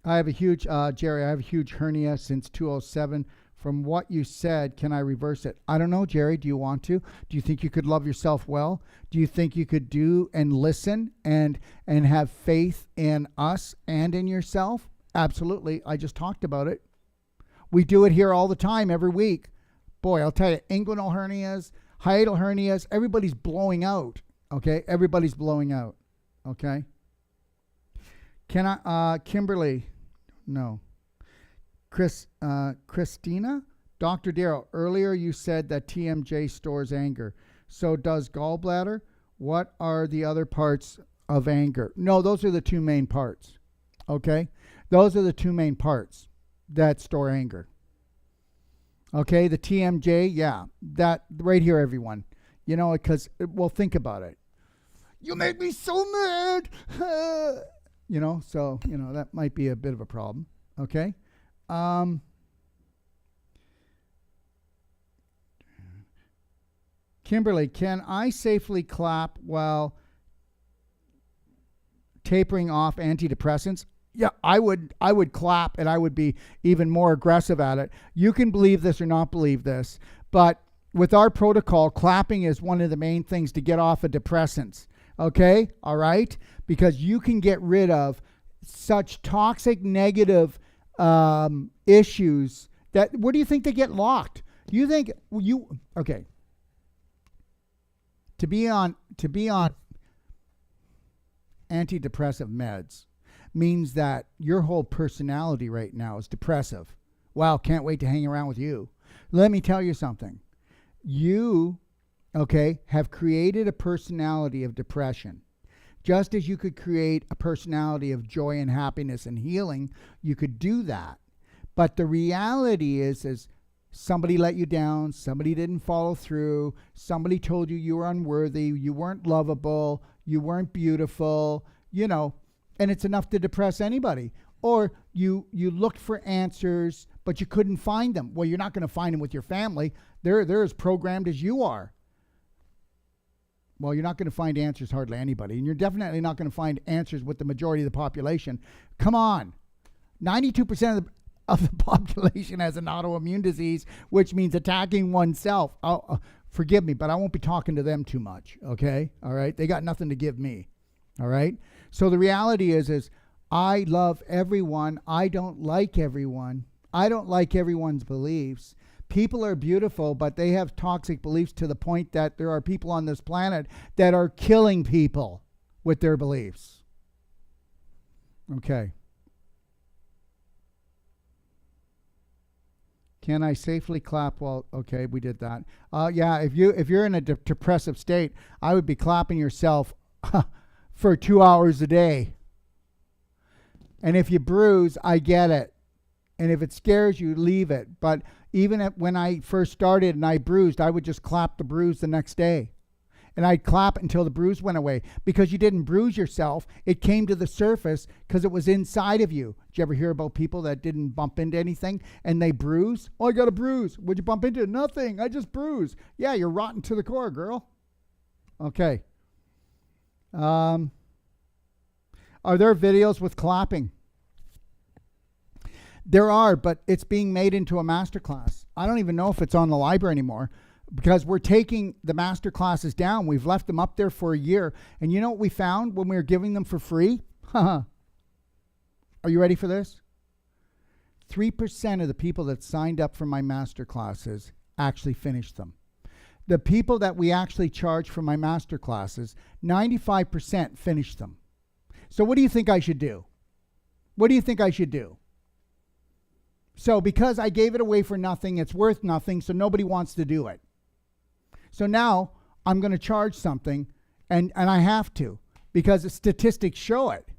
I have a huge, Jerry, I have a huge hernia since 2007. From what you said, can I reverse it? I don't know, Jerry. Do you want to? Do you think you could love yourself well? Do you think you could do and listen and have faith in us and in yourself? Absolutely. I just talked about it. We do it here all the time, every week. Boy, I'll tell you, inguinal hernias, hiatal hernias, everybody's blowing out. Okay? Everybody's blowing out. Okay? Can I, Kimberly? No. Christina? Dr. Darrell, earlier you said that TMJ stores anger. So does gallbladder? What are the other parts of anger? No, those are the two main parts. Okay? Those are the two main parts that store anger. Okay, the TMJ, yeah. That right here, everyone. You know, because, well, think about it. You make me so mad. You know, so, you know, that might be a bit of a problem. Okay? Kimberly, can I safely clap while tapering off antidepressants? Yeah, I would clap, and I would be even more aggressive at it. You can believe this or not believe this, but with our protocol, clapping is one of the main things to get off of depressants. Okay? All right? Because you can get rid of such toxic, negative issues that, where do you think they get locked? You think okay. To be on antidepressive meds means that your whole personality right now is depressive. Wow, can't wait to hang around with you. Let me tell you something. You, okay, have created a personality of depression. Just as you could create a personality of joy and happiness and healing, you could do that. But the reality is somebody let you down, somebody didn't follow through, somebody told you were unworthy, you weren't lovable, you weren't beautiful, you know, and it's enough to depress anybody. Or you looked for answers, but you couldn't find them. Well, you're not going to find them with your family. They're as programmed as you are. Well, you're not going to find answers hardly anybody, and you're definitely not going to find answers with the majority of the population. Come on. 92% of the population has an autoimmune disease, which means attacking oneself. Forgive me, but I won't be talking to them too much, okay? All right? They got nothing to give me, all right? So the reality is I love everyone. I don't like everyone. I don't like everyone's beliefs. People are beautiful, but they have toxic beliefs to the point that there are people on this planet that are killing people with their beliefs. Okay. Can I safely clap while, okay, we did that. Yeah, if you're in a depressive state, I would be clapping yourself for 2 hours a day. And if you bruise, I get it. And if it scares you, leave it. But even when I first started and I bruised, I would just clap the bruise the next day. And I'd clap until the bruise went away. Because you didn't bruise yourself. It came to the surface because it was inside of you. Did you ever hear about people that didn't bump into anything and they bruise? Oh, I got a bruise. What'd you bump into? Nothing. I just bruised. Yeah, you're rotten to the core, girl. Okay. Are there videos with clapping? There are, but it's being made into a masterclass. I don't even know if it's on the library anymore because we're taking the master classes down. We've left them up there for a year. And you know what we found when we were giving them for free? Are you ready for this? 3% of the people that signed up for my master classes actually finished them. The people that we actually charge for my master classes, 95% finished them. So what do you think I should do? What do you think I should do? So because I gave it away for nothing, it's worth nothing, so nobody wants to do it. So now I'm going to charge something, and I have to, because the statistics show it.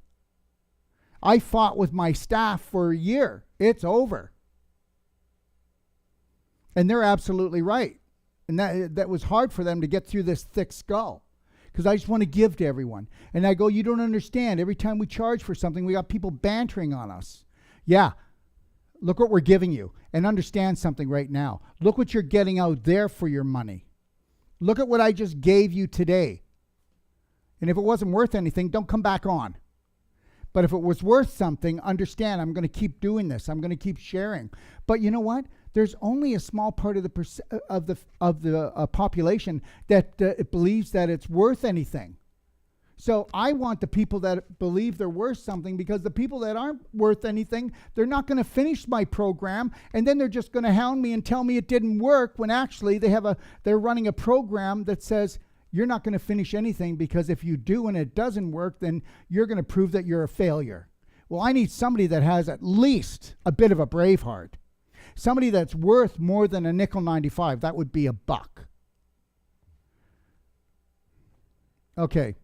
I fought with my staff for a year. It's over. And they're absolutely right. And that was hard for them to get through this thick skull, because I just want to give to everyone. And I go, you don't understand. Every time we charge for something, we got people bantering on us. Yeah, look what we're giving you. And understand something right now. Look what you're getting out there for your money. Look at what I just gave you today. And if it wasn't worth anything, don't come back on. But if it was worth something, understand, I'm going to keep doing this. I'm going to keep sharing. But you know what? There's only a small part of the population that believes that it's worth anything. So I want the people that believe they're worth something, because the people that aren't worth anything, they're not going to finish my program, and then they're just going to hound me and tell me it didn't work, when actually they're running a program that says you're not going to finish anything, because if you do and it doesn't work, then you're going to prove that you're a failure. Well, I need somebody that has at least a bit of a brave heart. Somebody that's worth more than a nickel 95. That would be a buck. Okay.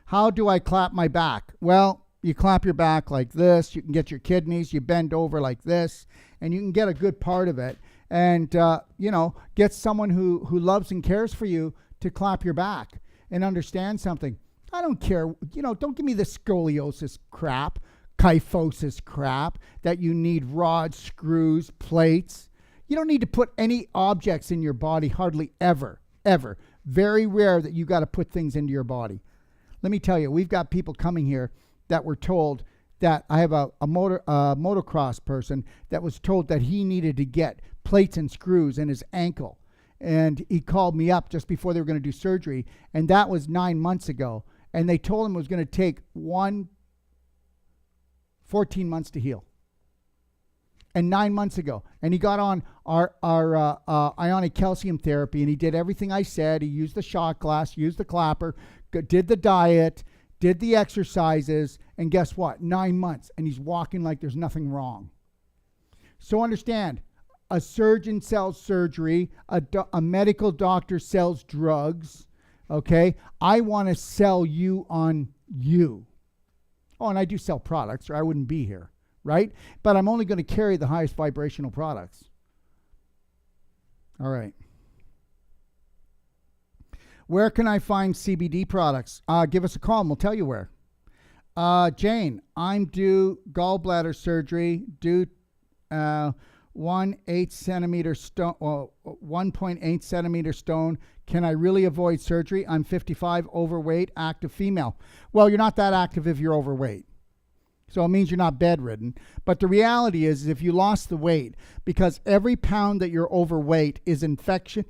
How do I clap my back? Well, you clap your back like this. You can get your kidneys. You bend over like this, and you can get a good part of it. And, get someone who loves and cares for you to clap your back, and understand something. I don't care. Don't give me the scoliosis crap, kyphosis crap, that you need rods, screws, plates. You don't need to put any objects in your body, hardly ever, ever. Very rare that you got to put things into your body. Let me tell you, we've got people coming here that were told that I have a motocross person that was told that he needed to get plates and screws in his ankle. And he called me up just before they were going to do surgery. And that was 9 months ago. And they told him it was going to take 14 months to heal. And 9 months ago. And he got on our ionic calcium therapy, and he did everything I said. He used the shot glass, used the clapper, did the diet, did the exercises, and guess what? 9 months, and he's walking like there's nothing wrong. So understand, a surgeon sells surgery, a medical doctor sells drugs, okay? I want to sell you on you. Oh, and I do sell products, or I wouldn't be here, right? But I'm only going to carry the highest vibrational products. All right. Where can I find CBD products? Give us a call and we'll tell you where. Jane, I'm due gallbladder surgery, due 1.8 centimeter stone. Can I really avoid surgery? I'm 55, overweight, active female. Well, you're not that active if you're overweight. So it means you're not bedridden. But the reality is if you lost the weight, because every pound that you're overweight is infection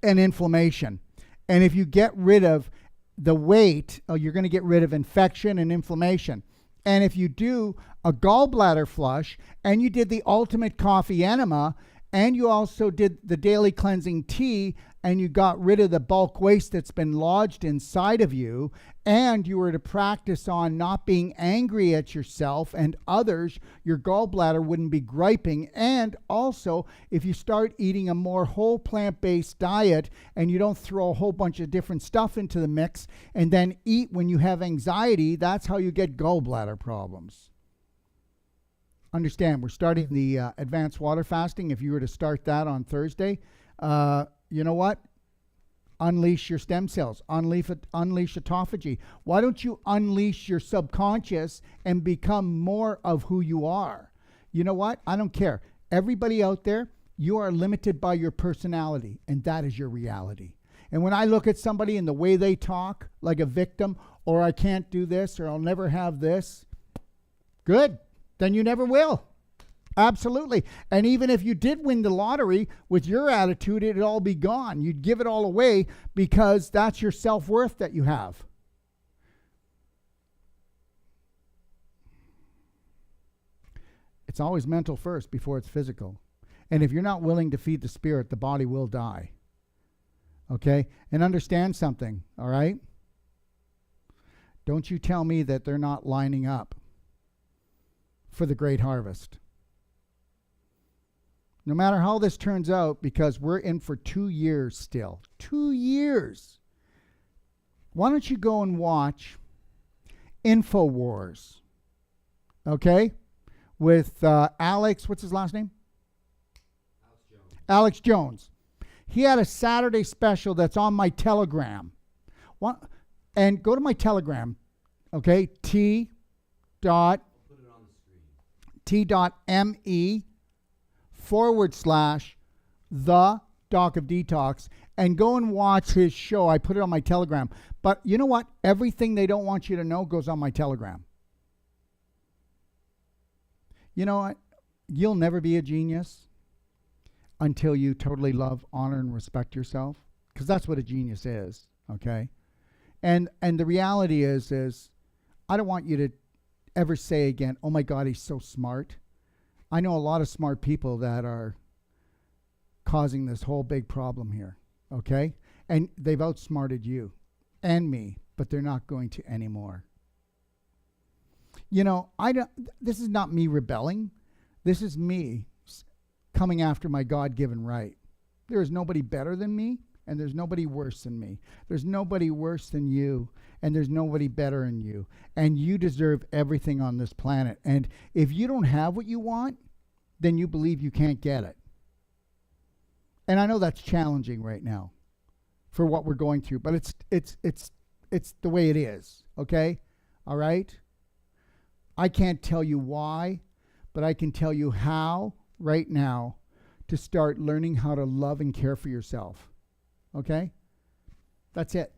and inflammation. And if you get rid of the weight, you're going to get rid of infection and inflammation. And if you do a gallbladder flush, and you did the ultimate coffee enema, and you also did the daily cleansing tea, and you got rid of the bulk waste that's been lodged inside of you, and you were to practice on not being angry at yourself and others, your gallbladder wouldn't be griping. And also, if you start eating a more whole plant-based diet and you don't throw a whole bunch of different stuff into the mix and then eat when you have anxiety, that's how you get gallbladder problems. Understand, we're starting the advanced water fasting. If you were to start that on Thursday, you know what? Unleash your stem cells. Unleash autophagy. Why don't you unleash your subconscious and become more of who you are? You know what? I don't care. Everybody out there, you are limited by your personality, and that is your reality. And when I look at somebody and the way they talk, like a victim, or I can't do this, or I'll never have this, good. Then you never will. Absolutely. And even if you did win the lottery, with your attitude, it'd all be gone. You'd give it all away because that's your self-worth that you have. It's always mental first before it's physical. And if you're not willing to feed the spirit, the body will die. Okay? And understand something, all right? Don't you tell me that they're not lining up for the great harvest. No matter how this turns out, because we're in for 2 years still. 2 years. Why don't you go and watch InfoWars? Okay? With Alex, what's his last name? Alex Jones. He had a Saturday special that's on my Telegram. And go to my Telegram, okay? T.me /the Doc of Detox, and go and watch his show. I put it on my Telegram. But you know what? Everything they don't want you to know goes on my Telegram. You know what? You'll never be a genius until you totally love, honor, and respect yourself, because that's what a genius is, okay? And the reality is I don't want you to ever say again, oh my God, he's so smart. I know a lot of smart people that are causing this whole big problem here, okay? And they've outsmarted you and me, but they're not going to anymore. You know, this is not me rebelling. This is me coming after my God-given right. There is nobody better than me, and there's nobody worse than me. There's nobody worse than you, and there's nobody better than you. And you deserve everything on this planet. And if you don't have what you want, then you believe you can't get it. And I know that's challenging right now for what we're going through, but it's the way it is, okay? All right? I can't tell you why, but I can tell you how right now to start learning how to love and care for yourself. Okay? That's it.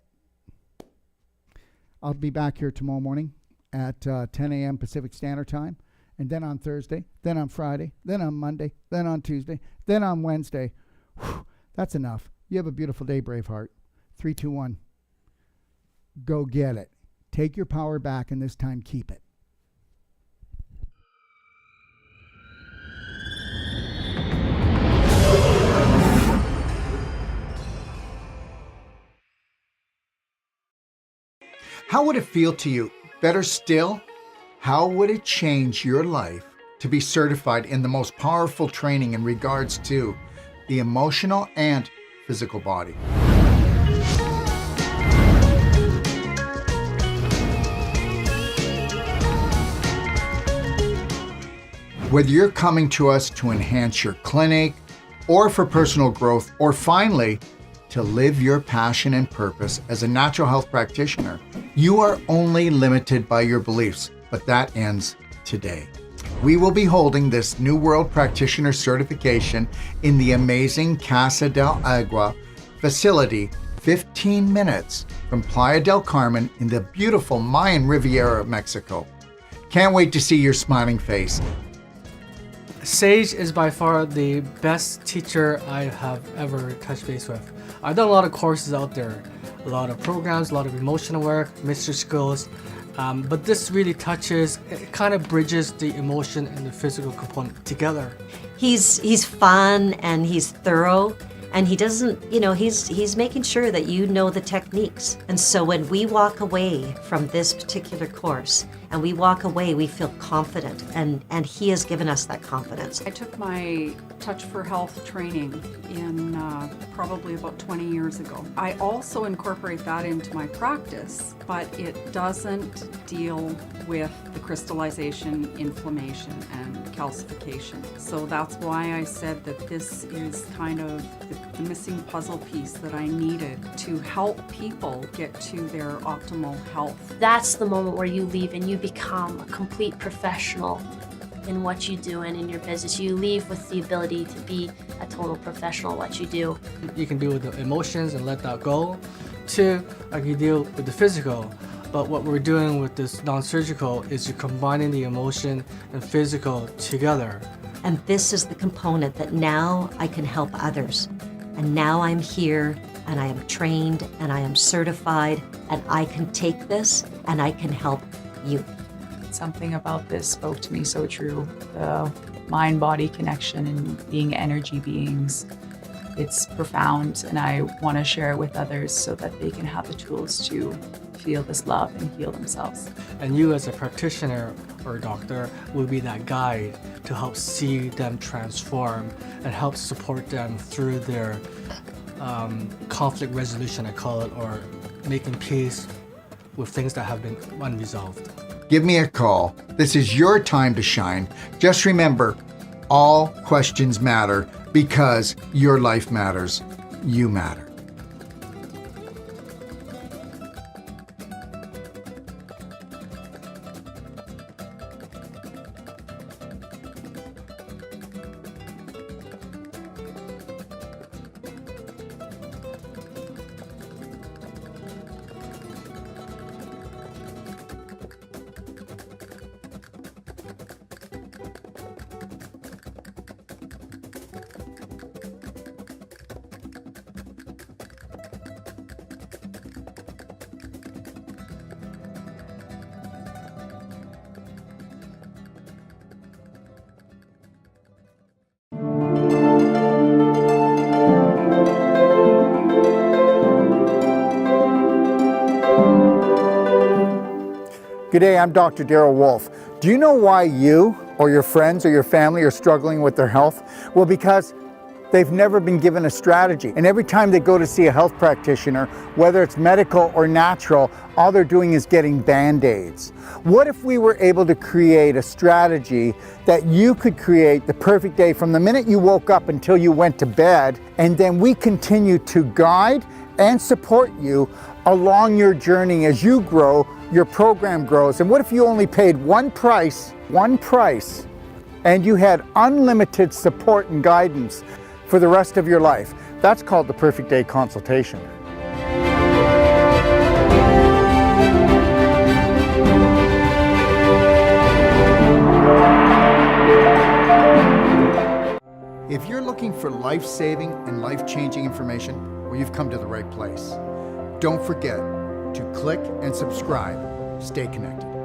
I'll be back here tomorrow morning at 10 a.m. Pacific Standard Time, and then on Thursday, then on Friday, then on Monday, then on Tuesday, then on Wednesday. Whew, that's enough. You have a beautiful day, Braveheart. 3, 2, 1. Go get it. Take your power back, and this time keep it. How would it feel to you? Better still, how would it change your life to be certified in the most powerful training in regards to the emotional and physical body? Whether you're coming to us to enhance your clinic, or for personal growth, or finally, to live your passion and purpose as a natural health practitioner, you are only limited by your beliefs, but that ends today. We will be holding this New World Practitioner certification in the amazing Casa del Agua facility, 15 minutes from Playa del Carmen in the beautiful Mayan Riviera of Mexico. Can't wait to see your smiling face. Sage is by far the best teacher I have ever touched base with. I've done a lot of courses out there, a lot of programs, a lot of emotional work, mystery skills, but this really touches, it kind of bridges the emotion and the physical component together. He's fun and he's thorough, and he doesn't, he's making sure that you know the techniques. And so when we walk away from this particular course, and we walk away, we feel confident, and he has given us that confidence. I took my Touch for Health training in probably about 20 years ago. I also incorporate that into my practice, but it doesn't deal with the crystallization, inflammation, and calcification. So that's why I said that this is kind of the missing puzzle piece that I needed to help people get to their optimal health. That's the moment where you leave and you become a complete professional in what you do and in your business. You leave with the ability to be a total professional at what you do. You can deal with the emotions and let that go. 2, I can deal with the physical. But what we're doing with this non-surgical is you're combining the emotion and physical together. And this is the component that now I can help others. And now I'm here, and I am trained, and I am certified, and I can take this, and I can help you. Something about this spoke to me so true. The mind-body connection and being energy beings. It's profound, and I want to share it with others so that they can have the tools to feel this love and heal themselves. And you as a practitioner or doctor will be that guide to help see them transform and help support them through their conflict resolution, I call it, or making peace with things that have been unresolved. Give me a call. This is your time to shine. Just remember, all questions matter because your life matters. You matter. Good day, I'm Dr. Darrell Wolf. Do you know why you or your friends or your family are struggling with their health? Well, because they've never been given a strategy. And every time they go to see a health practitioner, whether it's medical or natural, all they're doing is getting Band-Aids. What if we were able to create a strategy that you could create the perfect day from the minute you woke up until you went to bed, and then we continue to guide and support you along your journey as you grow, your program grows. And what if you only paid one price, and you had unlimited support and guidance for the rest of your life? That's called the Perfect Day Consultation. If you're looking for life-saving and life-changing information, well, you've come to the right place. Don't forget to click and subscribe. Stay connected.